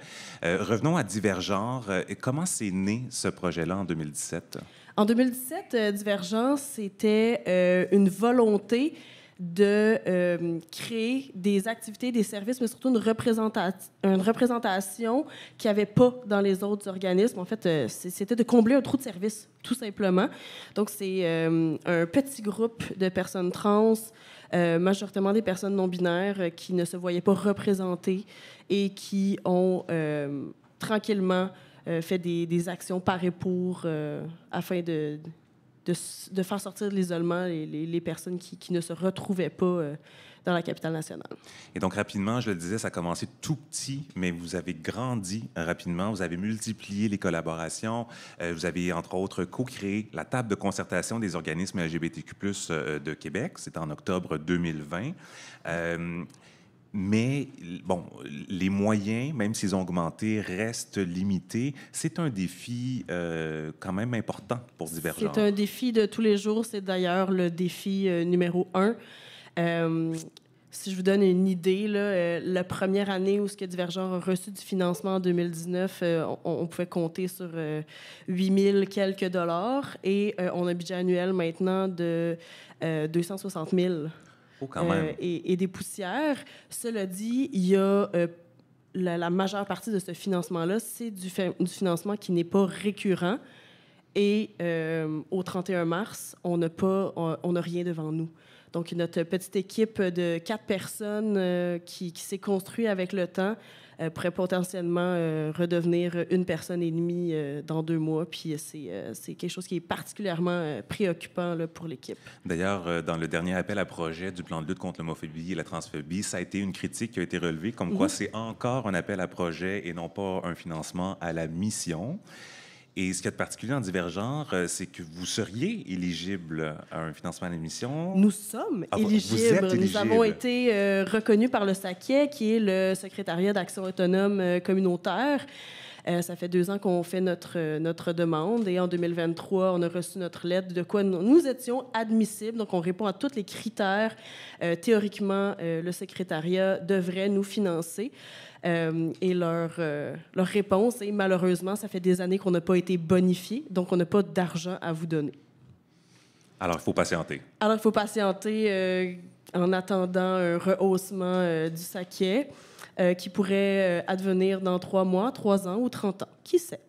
Revenons à Divergenre. Comment s'est né ce projet-là en 2017? En 2017, Divergence, c'était une volonté de créer des activités, des services, mais surtout une représentation qu'il n'y avait pas dans les autres organismes. En fait, c'était de combler un trou de service, tout simplement. Donc, c'est un petit groupe de personnes trans, majoritairement des personnes non-binaires qui ne se voyaient pas représentées et qui ont tranquillement fait des actions par et pour afin de faire sortir de l'isolement les personnes qui ne se retrouvaient pas dans la capitale nationale. Et donc, rapidement, je le disais, ça a commencé tout petit, mais vous avez grandi rapidement. Vous avez multiplié les collaborations. Vous avez, entre autres, co-créé la table de concertation des organismes LGBTQ+ de Québec. C'était en octobre 2020. Mais, bon, les moyens, même s'ils ont augmenté, restent limités. C'est un défi quand même important pour Divergenre. C'est un défi de tous les jours. C'est d'ailleurs le défi numéro 1. Si je vous donne une idée, là, la première année où ce que Divergenre a reçu du financement en 2019, on pouvait compter sur 8 000 quelques dollars et on a un budget annuel maintenant de 260 000. Oh, quand même. Et des poussières. Cela dit, il y a la majeure partie de ce financement-là, c'est du financement qui n'est pas récurrent. Et au 31 mars, on n'a rien devant nous. Donc, notre petite équipe de 4 personnes qui s'est construite avec le temps pourrait potentiellement redevenir une personne et demie dans 2 mois. Puis c'est quelque chose qui est particulièrement préoccupant là, pour l'équipe. D'ailleurs, dans le dernier appel à projet du plan de lutte contre l'homophobie et la transphobie, ça a été une critique qui a été relevée, comme quoi c'est encore un appel à projet et non pas un financement à la mission. Et ce qu'il y a de particulier en Divergenre, c'est que vous seriez éligible à un financement à la mission. Nous sommes éligibles. Vous êtes éligible. Nous avons été reconnus par le SACEC, qui est le secrétariat d'action autonome communautaire. Ça fait 2 ans qu'on fait notre demande et en 2023, on a reçu notre lettre de quoi nous étions admissibles. Donc, on répond à tous les critères. Théoriquement, le secrétariat devrait nous financer. Et leur réponse est malheureusement, ça fait des années qu'on n'a pas été bonifié, donc on n'a pas d'argent à vous donner. Alors, il faut patienter. Alors, il faut patienter en attendant un rehaussement du SACEC qui pourrait advenir dans 3 mois, 3 ans ou 30 ans. Qui sait?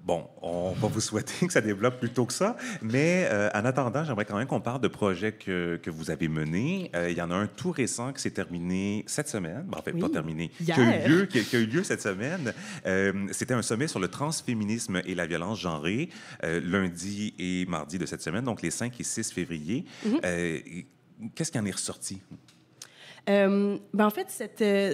Bon, on va vous souhaiter que ça développe plus tôt que ça, mais en attendant, j'aimerais quand même qu'on parle de projets que vous avez menés. Il y en a un tout récent qui s'est terminé cette semaine. Bon, en fait, oui. pas terminé. Hier. Qui a eu lieu cette semaine. C'était un sommet sur le transféminisme et la violence genrée, lundi et mardi de cette semaine, donc les 5 et 6 février. Qu'est-ce qui en est ressorti? En fait,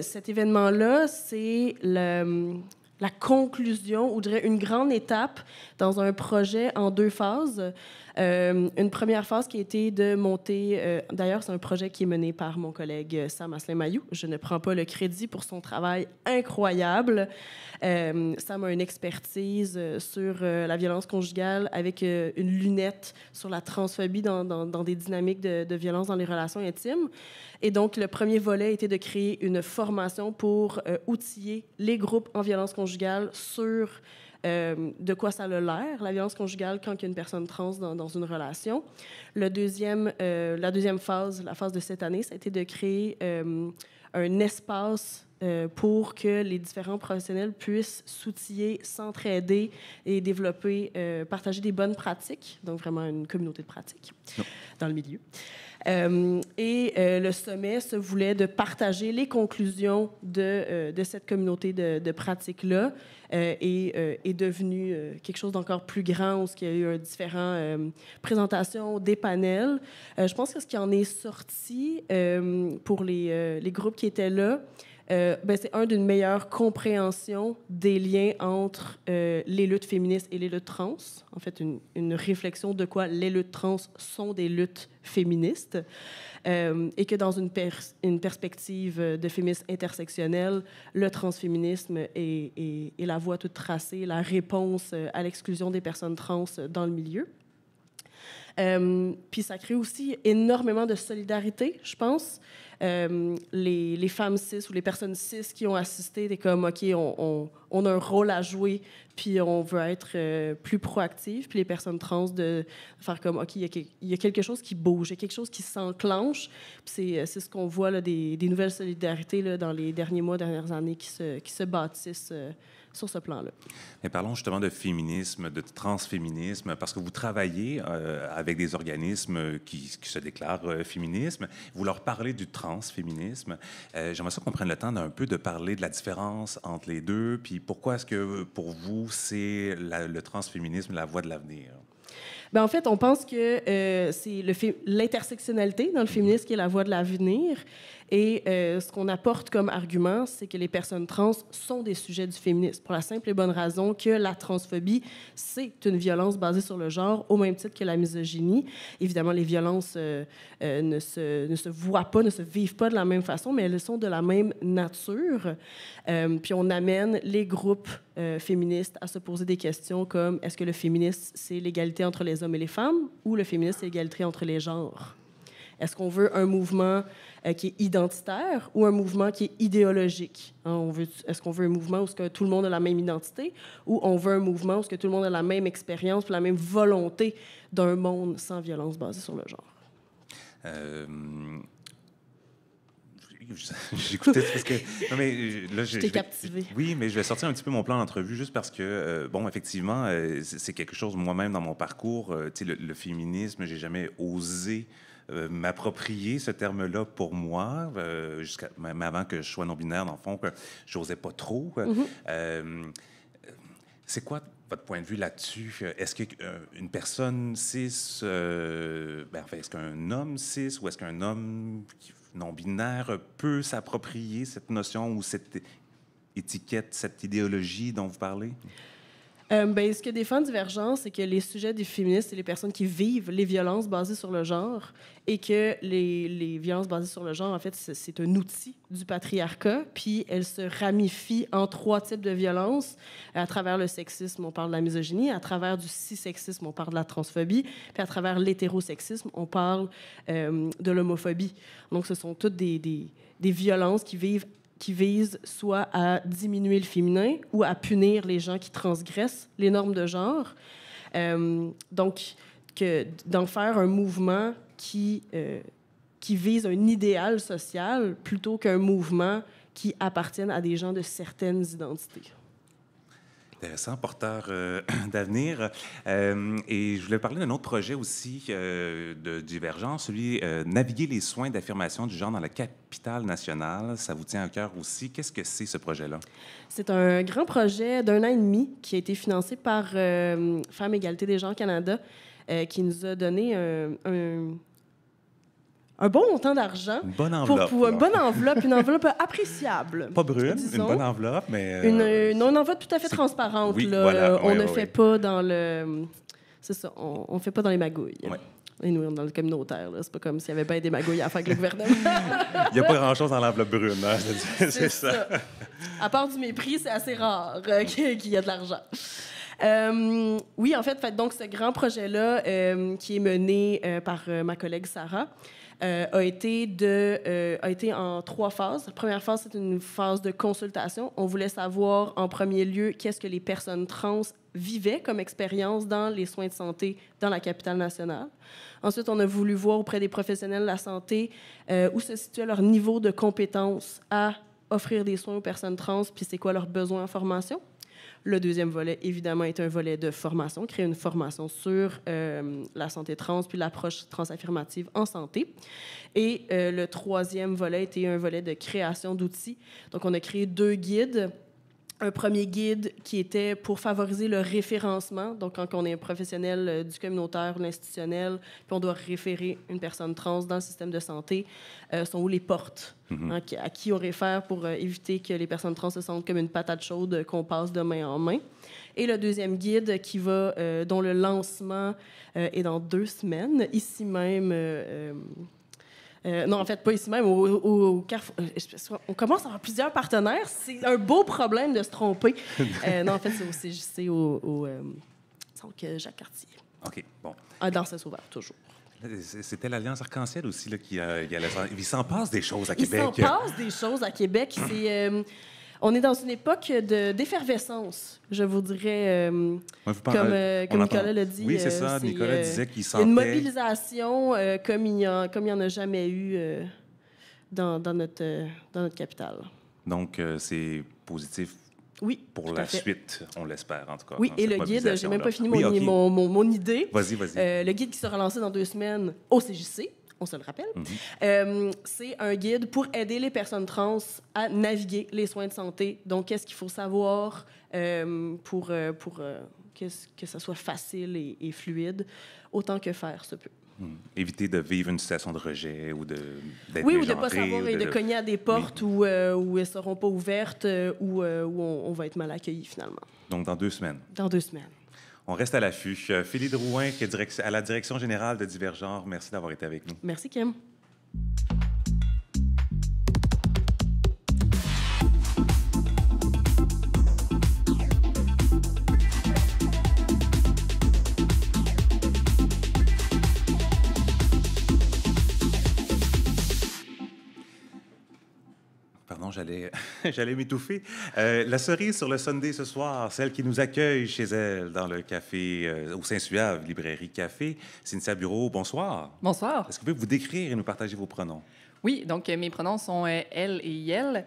cet événement-là, c'est la conclusion, ou je dirais une grande étape dans un projet en 2 phases. Une première phase qui a été de monter... D'ailleurs, c'est un projet qui est mené par mon collègue Sam Asselin-Mailloux. Je ne prends pas le crédit pour son travail incroyable. Sam a une expertise sur la violence conjugale avec une lunette sur la transphobie dans des dynamiques de violence dans les relations intimes. Et donc, le premier volet était de créer une formation pour outiller les groupes en violence conjugale sur de quoi ça a l'air, la violence conjugale, quand il y a une personne trans dans une relation. La deuxième phase, la phase de cette année, ça a été de créer un espace pour que les différents professionnels puissent s'outiller, s'entraider et développer, partager des bonnes pratiques, donc vraiment une communauté de pratiques dans le milieu. Le sommet se voulait de partager les conclusions de cette communauté de pratiques-là et est devenu quelque chose d'encore plus grand où il y a eu différentes présentations, des panels. Je pense que ce qui en est sorti pour les groupes qui étaient là, c'est d'une meilleure compréhension des liens entre les luttes féministes et les luttes trans. En fait, une réflexion de quoi les luttes trans sont des luttes féministes. Et que dans une perspective de féminisme intersectionnel, le transféminisme est la voie toute tracée, la réponse à l'exclusion des personnes trans dans le milieu. Puis ça crée aussi énormément de solidarité, je pense. Les femmes cis ou les personnes cis qui ont assisté, c'est comme, OK, on a un rôle à jouer, puis on veut être plus proactif. Puis les personnes trans, de faire comme, OK, il y a quelque chose qui bouge, il y a quelque chose qui s'enclenche. Puis c'est ce qu'on voit, là, des nouvelles solidarités là, dans les derniers mois, dernières années qui se bâtissent sur ce plan-là. Mais parlons justement de féminisme, de transféminisme, parce que vous travaillez avec des organismes qui se déclarent féminisme. Vous leur parlez du transféminisme. J'aimerais ça qu'on prenne le temps d'un peu de parler de la différence entre les deux, puis pourquoi est-ce que pour vous, c'est le transféminisme la voie de l'avenir? En fait, on pense que c'est l'intersectionnalité dans le féminisme qui est la voie de l'avenir. Et ce qu'on apporte comme argument, c'est que les personnes trans sont des sujets du féminisme, pour la simple et bonne raison que la transphobie, c'est une violence basée sur le genre, au même titre que la misogynie. Évidemment, les violences ne se voient pas, ne se vivent pas de la même façon, mais elles sont de la même nature. Puis on amène les groupes féministes à se poser des questions comme est-ce que le féminisme, c'est l'égalité entre les hommes et les femmes, ou le féminisme, c'est l'égalité entre les genres? Est-ce qu'on veut un mouvement qui est identitaire ou un mouvement qui est idéologique? Est-ce qu'on veut un mouvement où tout le monde a la même identité ou on veut un mouvement où tout le monde a la même expérience la même volonté d'un monde sans violence basée sur le genre? J'écoutais parce que... Non, mais là, je t'ai captivé. Oui, mais je vais sortir un petit peu mon plan d'entrevue juste parce que, bon, effectivement, c'est quelque chose, moi-même, dans mon parcours, tu sais, le féminisme, j'ai jamais osé m'approprier ce terme-là pour moi, même avant que je sois non-binaire, dans le fond, que j'osais pas trop. C'est quoi votre point de vue là-dessus? Est-ce qu'une personne cis, est-ce qu'un homme cis ou est-ce qu'un homme non-binaire peut s'approprier cette notion ou cette étiquette, cette idéologie dont vous parlez? Ce que défend Divergence, c'est que les sujets des féministes, c'est les personnes qui vivent les violences basées sur le genre et que les violences basées sur le genre, en fait, c'est un outil du patriarcat, puis elles se ramifient en 3 types de violences. À travers le sexisme, on parle de la misogynie. À travers du cissexisme, on parle de la transphobie. Puis à travers l'hétérosexisme, on parle de l'homophobie. Donc, ce sont toutes des violences qui visent soit à diminuer le féminin ou à punir les gens qui transgressent les normes de genre. Donc, d'en faire un mouvement qui vise un idéal social plutôt qu'un mouvement qui appartienne à des gens de certaines identités. Intéressant, porteur d'avenir. Et je voulais parler d'un autre projet aussi de Divergence, celui Naviguer les soins d'affirmation du genre dans la capitale nationale. Ça vous tient à cœur aussi. Qu'est-ce que c'est, ce projet-là? C'est un grand projet d'1 an et demi qui a été financé par Femmes Égalité des genres Canada, qui nous a donné un bon montant d'argent. Une bonne enveloppe. Une bonne enveloppe, une enveloppe appréciable. Pas brune, disons. Une bonne enveloppe, mais... Une enveloppe tout à fait transparente. Oui, là. Voilà. On ne fait pas dans le... C'est ça, on ne fait pas dans les magouilles. Ouais. Et nous, dans le communautaire, là. C'est pas comme s'il n'y avait pas des magouilles à faire avec le gouvernement. Il n'y a pas grand-chose dans l'enveloppe brune, hein? C'est ça. À part du mépris, c'est assez rare qu'il y a de l'argent. Oui, en fait, donc ce grand projet-là, qui est mené par ma collègue Sarah, a été en 3 phases. La première phase, c'est une phase de consultation. On voulait savoir, en premier lieu, qu'est-ce que les personnes trans vivaient comme expérience dans les soins de santé dans la capitale nationale. Ensuite, on a voulu voir auprès des professionnels de la santé où se situait leur niveau de compétence à offrir des soins aux personnes trans, puis c'est quoi leurs besoins en formation. Le deuxième volet, évidemment, est un volet de formation, créer une formation sur la santé trans, puis l'approche transaffirmative en santé. Et le troisième volet était un volet de création d'outils. Donc, on a créé 2 guides. Un premier guide qui était pour favoriser le référencement. Donc, quand on est un professionnel du communautaire ou l'institutionnel, puis on doit référer une personne trans dans le système de santé, sont où les portes? À qui on réfère pour éviter que les personnes trans se sentent comme une patate chaude qu'on passe de main en main. Et le deuxième guide dont le lancement est dans 2 semaines, ici même... non, en fait, pas ici même, au Carrefour. On commence à avoir plusieurs partenaires. C'est un beau problème de se tromper. Non, en fait, c'est au CJC, au centre Jacques-Cartier. OK, bon. Dans Saint-Sauveur, toujours. C'était l'Alliance Arc-en-Ciel aussi là, qui allait... Il s'en passe des choses à Il Québec. s'en passe des choses à Québec. On est dans une époque d'effervescence, je vous dirais, comme Nicolas l'a dit. Oui, c'est ça. Nicolas disait qu'il sentait... Une mobilisation comme il n'y en a jamais eu dans notre capitale. Donc, c'est positif oui, pour la suite, on l'espère, en tout cas. Oui, et le guide, j'ai même pas fini okay. mon idée. Vas-y. Le guide qui sera lancé dans 2 semaines au CJC, on se le rappelle. C'est un guide pour aider les personnes trans à naviguer les soins de santé. Donc, qu'est-ce qu'il faut savoir pour que ça soit facile et fluide, autant que faire se peut. Éviter de vivre une situation de rejet ou d'être ou de ne pas savoir et de cogner à des portes où elles ne seront pas ouvertes, où on va être mal accueilli finalement. Donc, dans 2 semaines. Dans 2 semaines. On reste à l'affût. Philly Drouin, qui est à la direction générale de Divergenre, merci d'avoir été avec nous. Merci, Kim. J'allais m'étouffer. La cerise sur le Sunday ce soir, celle qui nous accueille chez elle dans le café au Saint-Suave, librairie Café. Cynthia Bureau, bonsoir. Bonsoir. Est-ce que vous pouvez vous décrire et nous partager vos pronoms? Oui, donc mes pronoms sont elle et yel.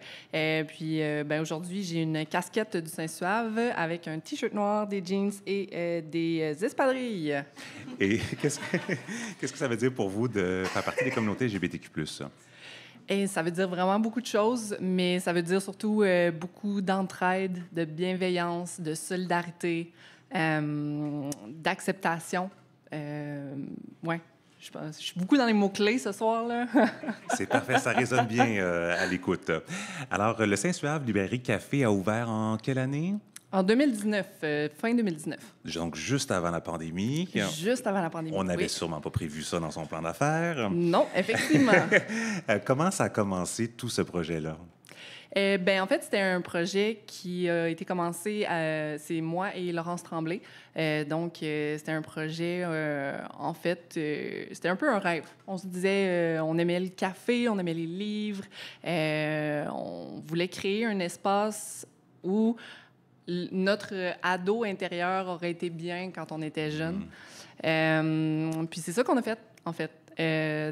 Puis aujourd'hui, j'ai une casquette du Saint-Suave avec un T-shirt noir, des jeans et des espadrilles. Et qu'est-ce que ça veut dire pour vous de faire partie des communautés LGBTQ+? Et ça veut dire vraiment beaucoup de choses, mais ça veut dire surtout beaucoup d'entraide, de bienveillance, de solidarité, d'acceptation. Ouais. Je suis beaucoup dans les mots-clés ce soir-là. C'est parfait, ça résonne bien à l'écoute. Alors, le Saint-Suave Librairie Café a ouvert en quelle année? En 2019, fin 2019. Donc, juste avant la pandémie. Juste avant la pandémie, On n'avait sûrement pas prévu ça dans son plan d'affaires. Non, effectivement. Comment ça a commencé, tout ce projet-là? En fait, c'était un projet qui a été commencé, c'est moi et Laurence Tremblay. Donc, c'était un projet, en fait, c'était un peu un rêve. On se disait, on aimait le café, on aimait les livres. On voulait créer un espace où notre ado intérieur aurait été bien quand on était jeune. Puis c'est ça qu'on a fait, en fait.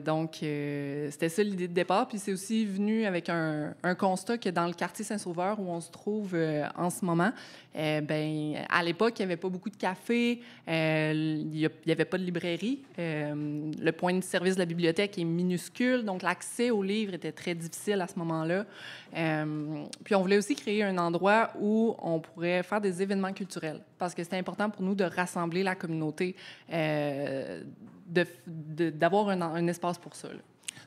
Donc, c'était ça l'idée de départ. Puis c'est aussi venu avec un constat que dans le quartier Saint-Sauveur, où on se trouve en ce moment, à l'époque, il n'y avait pas beaucoup de cafés, il n'y avait pas de librairie. Le point de service de la bibliothèque est minuscule, donc l'accès aux livres était très difficile à ce moment-là. Puis on voulait aussi créer un endroit où on pourrait faire des événements culturels, parce que c'était important pour nous de rassembler la communauté, d'avoir un espace pour ça. Là.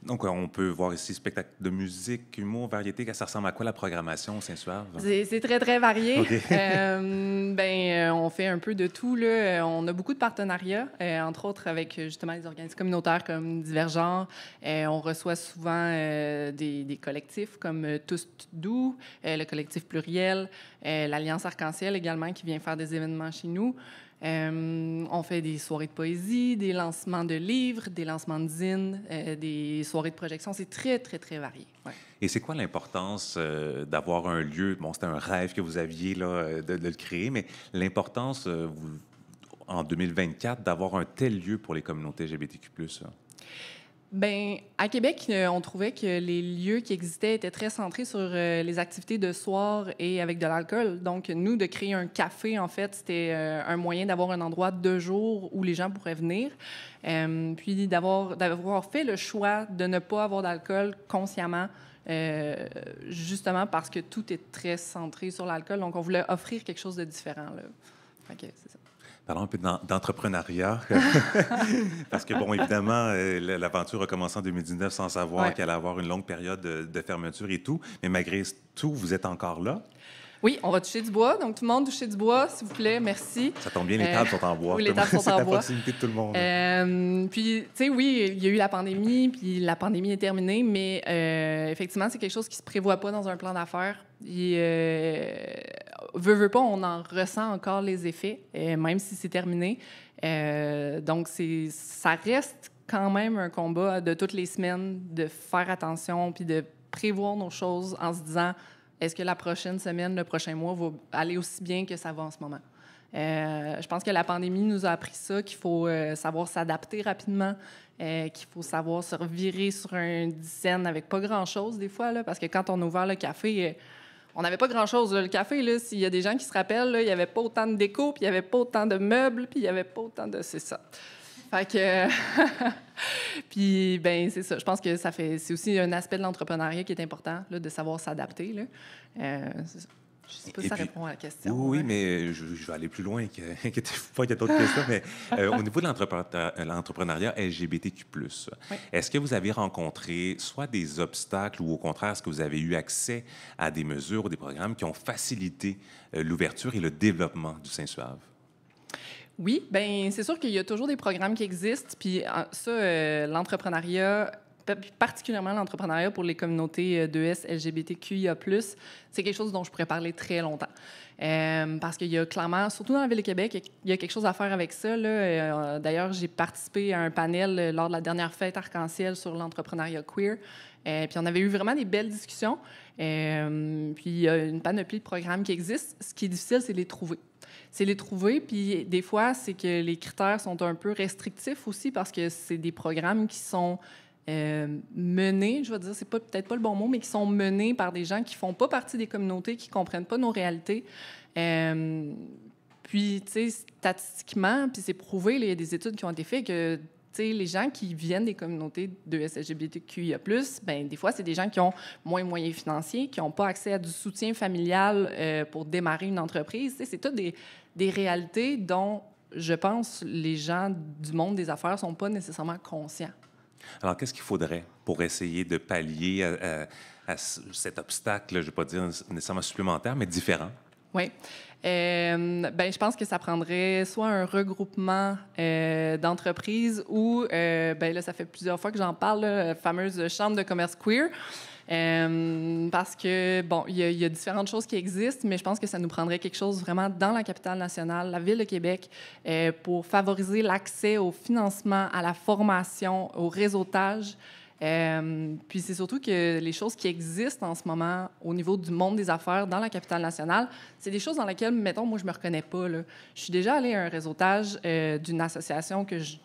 Donc, on peut voir ici spectacle de musique, humour, variété. Ça ressemble à quoi la programmation au Saint-Suave? C'est très, très varié. Okay. On fait un peu de tout. Là. On a beaucoup de partenariats, entre autres avec justement les organismes communautaires comme Divergenre. On reçoit souvent des collectifs comme Tous Doux, le collectif Pluriel, l'Alliance Arc-en-Ciel également qui vient faire des événements chez nous. On fait des soirées de poésie, des lancements de livres, des lancements de zines, des soirées de projection. C'est très, très, très varié. Ouais. Et c'est quoi l'importance d'avoir un lieu? Bon, c'était un rêve que vous aviez là, de le créer, mais l'importance, en 2024, d'avoir un tel lieu pour les communautés LGBTQ+. Ben, à Québec, on trouvait que les lieux qui existaient étaient très centrés sur les activités de soir et avec de l'alcool. Donc, nous, de créer un café, en fait, c'était un moyen d'avoir un endroit de jour où les gens pourraient venir. Puis d'avoir fait le choix de ne pas avoir d'alcool consciemment, justement parce que tout est très centré sur l'alcool. Donc, on voulait offrir quelque chose de différent, là. Fait que c'est ça. Parlons un peu d'entrepreneuriat. Parce que, bon, évidemment, l'aventure a commencé en 2019 sans savoir qu'elle allait avoir une longue période de fermeture et tout. Mais malgré tout, vous êtes encore là. Oui, on va toucher du bois. Donc, tout le monde toucher du bois, s'il vous plaît. Merci. Ça tombe bien, les tables sont en bois. Oui, les tables sont en bois. C'est la proximité de tout le monde. Puis, tu sais, oui, il y a eu la pandémie, puis la pandémie est terminée, mais effectivement, c'est quelque chose qui se prévoit pas dans un plan d'affaires. Veut pas, on en ressent encore les effets, même si c'est terminé. Donc, ça reste quand même un combat de toutes les semaines de faire attention puis de prévoir nos choses en se disant est-ce que la prochaine semaine, le prochain mois va aller aussi bien que ça va en ce moment? Je pense que la pandémie nous a appris ça, qu'il faut savoir s'adapter rapidement, qu'il faut savoir se revirer sur une scène avec pas grand-chose des fois, là, parce que quand on a ouvert le café, on n'avait pas grand-chose. Là. Le café, là, s'il y a des gens qui se rappellent, là, il n'y avait pas autant de déco, puis il n'y avait pas autant de meubles, puis il n'y avait pas autant de... C'est ça. Fait que... Puis, ben c'est ça. Je pense que c'est aussi un aspect de l'entrepreneuriat qui est important, là, de savoir s'adapter. Là. C'est ça. Je ne sais pas si ça répond à la question. Oui, mais je vais aller plus loin. Inquiétez-vous pas, il y a d'autres questions. Mais au niveau de l'entrepreneuriat LGBTQ+, est-ce que vous avez rencontré soit des obstacles ou au contraire, est-ce que vous avez eu accès à des mesures ou des programmes qui ont facilité l'ouverture et le développement du Saint-Suave? Oui, bien, c'est sûr qu'il y a toujours des programmes qui existent. Puis ça, l'entrepreneuriat, particulièrement l'entrepreneuriat pour les communautés d'ES, LGBTQIA+, c'est quelque chose dont je pourrais parler très longtemps. Parce qu'il y a clairement, surtout dans la Ville de Québec, il y a quelque chose à faire avec ça. Là. D'ailleurs, j'ai participé à un panel lors de la dernière fête arc-en-ciel sur l'entrepreneuriat queer. Puis on avait eu vraiment des belles discussions. Puis il y a une panoplie de programmes qui existent. Ce qui est difficile, c'est de les trouver. C'est les trouver, puis des fois, c'est que les critères sont un peu restrictifs aussi parce que c'est des programmes qui sont menés, je vais dire, c'est peut-être pas le bon mot, mais qui sont menés par des gens qui font pas partie des communautés, qui comprennent pas nos réalités. Puis, tu sais, statistiquement, puis c'est prouvé, il y a des études qui ont été faites que les gens qui viennent des communautés de LGBTQIA+, ben des fois, c'est des gens qui ont moins de moyens financiers, qui n'ont pas accès à du soutien familial pour démarrer une entreprise. C'est toutes des réalités dont, je pense, les gens du monde des affaires ne sont pas nécessairement conscients. Alors, qu'est-ce qu'il faudrait pour essayer de pallier à cet obstacle, je ne vais pas dire nécessairement supplémentaire, mais différent? Oui. Ben, je pense que ça prendrait soit un regroupement d'entreprises ou, ben là, ça fait plusieurs fois que j'en parle, la fameuse chambre de commerce queer. Parce que, bon, il y a différentes choses qui existent, mais je pense que ça nous prendrait quelque chose vraiment dans la capitale nationale, la Ville de Québec, pour favoriser l'accès au financement, à la formation, au réseautage. Puis c'est surtout que les choses qui existent en ce moment au niveau du monde des affaires dans la capitale nationale, c'est des choses dans lesquelles, mettons, moi, je me reconnais pas. Là. Je suis déjà allée à un réseautage d'une association que je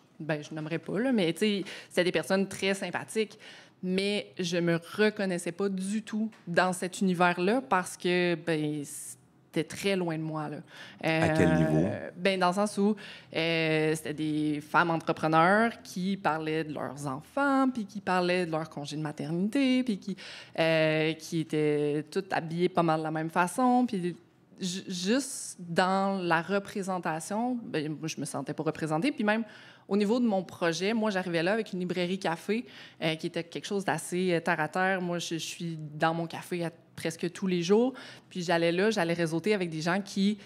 nommerai pas, là, mais tu sais, c'est des personnes très sympathiques. Mais je me reconnaissais pas du tout dans cet univers-là parce que, ben, c'était très loin de moi. Là. À quel niveau? Ben, dans le sens où c'était des femmes entrepreneurs qui parlaient de leurs enfants, puis qui parlaient de leur congé de maternité, puis qui étaient toutes habillées pas mal de la même façon. Puis juste dans la représentation, ben, moi, je me sentais pas représentée. Puis même au niveau de mon projet, moi, j'arrivais là avec une librairie café qui était quelque chose d'assez terre-à-terre. Moi, je suis dans mon café presque tous les jours. Puis j'allais réseauter avec des gens qui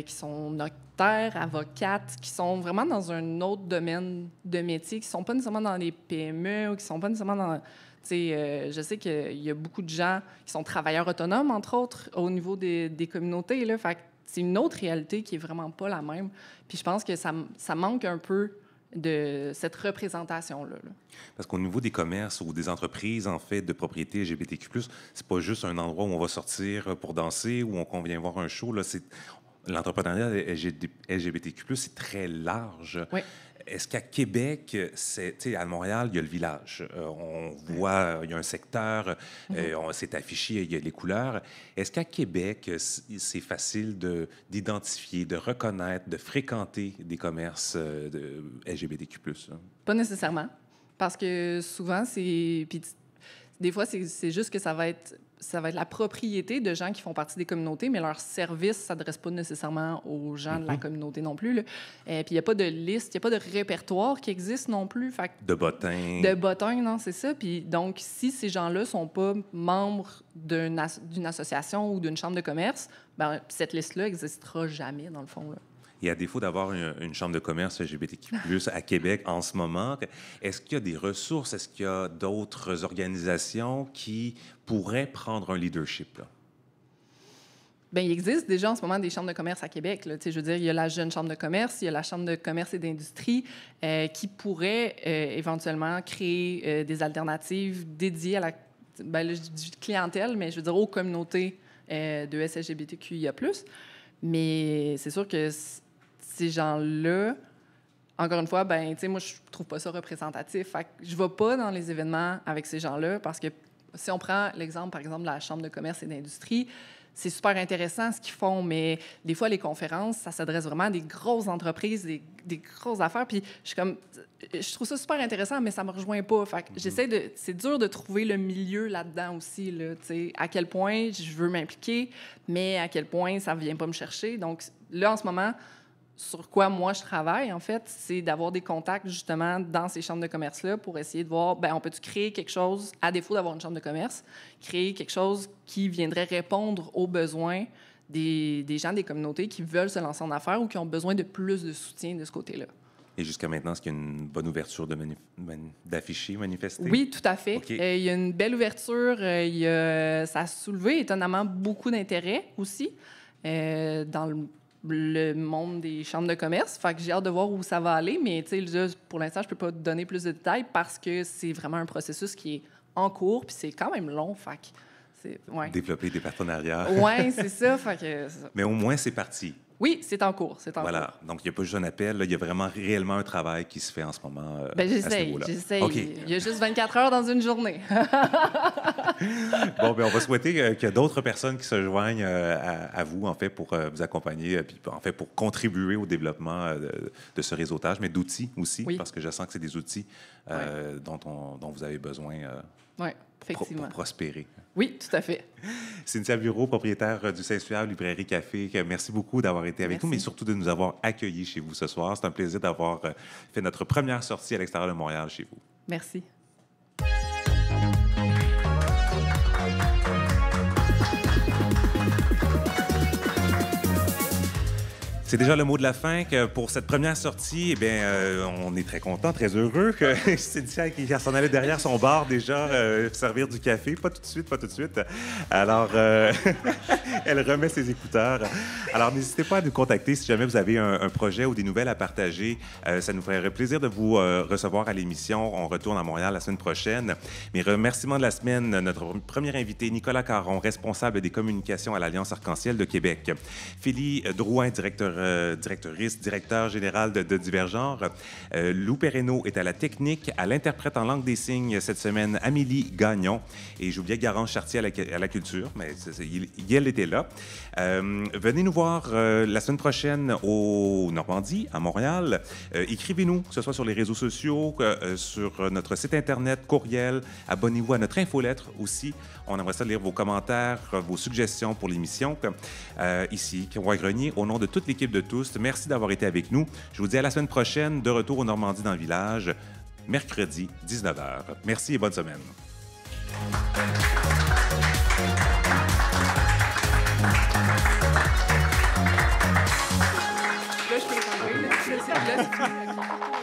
sont notaires, avocates, qui sont vraiment dans un autre domaine de métier, qui ne sont pas nécessairement dans les PME ou qui ne sont pas nécessairement dans... je sais qu'il y a beaucoup de gens qui sont travailleurs autonomes, entre autres, au niveau des communautés. Là. Fait que c'est une autre réalité qui est vraiment pas la même. Puis je pense que ça manque un peu de cette représentation-là. Là. Parce qu'au niveau des commerces ou des entreprises, en fait, de propriété LGBTQ+, c'est pas juste un endroit où on va sortir pour danser ou qu'on vient voir un show. Là, l'entrepreneuriat LGBTQ+, c'est très large. Oui. est-ce qu'à Québec, tu sais, à Montréal, il y a le village. On voit, il y a un secteur, c'est affiché, il y a les couleurs. Est-ce qu'à Québec, c'est facile d'identifier, de reconnaître, de fréquenter des commerces de LGBTQ+, là? Pas nécessairement, parce que souvent, puis des fois, c'est juste que ça va être la propriété de gens qui font partie des communautés, mais leur service ne s'adresse pas nécessairement aux gens de la communauté non plus, là. Puis il n'y a pas de liste, il n'y a pas de répertoire qui existe non plus. Fait de bottins. De bottins, non, c'est ça. Puis donc, si ces gens-là ne sont pas membres d'une association ou d'une chambre de commerce, ben cette liste-là n'existera jamais, dans le fond, là. Et à défaut d'avoir une chambre de commerce LGBTQ+ à Québec en ce moment, est-ce qu'il y a des ressources, est-ce qu'il y a d'autres organisations qui pourraient prendre un leadership, là? Bien, il existe déjà en ce moment des chambres de commerce à Québec, là. Tu sais, je veux dire, il y a la jeune chambre de commerce, il y a la chambre de commerce et d'industrie qui pourraient éventuellement créer des alternatives dédiées à là, je dis clientèle, mais je veux dire aux communautés de SLGBTQIA+. Mais c'est sûr que ces gens-là, encore une fois, ben, tu sais, moi, je trouve pas ça représentatif. Fait que je vais pas dans les événements avec ces gens-là parce que si on prend l'exemple, par exemple, de la Chambre de commerce et d'industrie, c'est super intéressant ce qu'ils font, mais des fois, les conférences, ça s'adresse vraiment à des grosses entreprises, des grosses affaires. Puis je trouve ça super intéressant, mais ça me rejoint pas. Fait que c'est dur de trouver le milieu là-dedans aussi, là, tu sais, à quel point je veux m'impliquer, mais à quel point ça vient pas me chercher. Donc là, en ce moment, sur quoi moi je travaille, en fait, c'est d'avoir des contacts justement dans ces chambres de commerce-là pour essayer de voir, bien, on peut-tu créer quelque chose, à défaut d'avoir une chambre de commerce, créer quelque chose qui viendrait répondre aux besoins des gens des communautés qui veulent se lancer en affaires ou qui ont besoin de plus de soutien de ce côté-là. Et jusqu'à maintenant, est-ce qu'il y a une bonne ouverture d'afficher, manifester? Oui, tout à fait. Okay. Il y a une belle ouverture. Ça a soulevé étonnamment beaucoup d'intérêt aussi dans le monde des chambres de commerce. Fait que j'ai hâte de voir où ça va aller, mais tu sais, pour l'instant, je peux pas te donner plus de détails parce que c'est vraiment un processus qui est en cours, puis c'est quand même long. Fait que développer des partenariats. Oui, c'est ça. Fait que... Mais au moins, c'est parti. Oui, c'est en cours. Voilà. Donc, il n'y a pas juste un appel. Là, il y a vraiment réellement un travail qui se fait en ce moment j'essaye. Okay. Il y a juste 24 heures dans une journée. Bon, bien, on va souhaiter qu'il y ait d'autres personnes qui se joignent à vous, en fait, pour vous accompagner, puis en fait, pour contribuer au développement de ce réseautage, mais d'outils aussi, parce que je sens que c'est des outils dont vous avez besoin pour prospérer. Oui, tout à fait. Cynthia Bureau, propriétaire du Saint-Suave Librairie Café, merci beaucoup d'avoir été avec nous, mais surtout de nous avoir accueillis chez vous ce soir. C'est un plaisir d'avoir fait notre première sortie à l'extérieur de Montréal chez vous. Merci. C'est déjà le mot de la fin que pour cette première sortie, eh bien, on est très content, très heureux que Cynthia qui s'en allait derrière son bar déjà servir du café. Pas tout de suite. Alors, elle remet ses écouteurs. Alors, n'hésitez pas à nous contacter si jamais vous avez un projet ou des nouvelles à partager. Ça nous ferait plaisir de vous recevoir à l'émission. On retourne à Montréal la semaine prochaine. Mes remerciements de la semaine, notre premier invité, Nicolas Caron, responsable des communications à l'Alliance Arc-en-Ciel de Québec. Philly Drouin, directeur général de Divergenre. Lou Perreno est à la technique, à l'interprète en langue des signes cette semaine, Amélie Gagnon. Et j'oubliais Garance Chartier à la culture, mais elle était là. Venez nous voir la semaine prochaine au Normandie, à Montréal. Écrivez-nous, que ce soit sur les réseaux sociaux, sur notre site Internet, courriel. Abonnez-vous à notre infolettre aussi. On aimerait ça lire vos commentaires, vos suggestions pour l'émission. Ici, Roy Grenier, au nom de toute l'équipe de Tous, merci d'avoir été avec nous. Je vous dis à la semaine prochaine, de retour au Normandie dans le village, mercredi, 19h. Merci et bonne semaine. Là, je peux le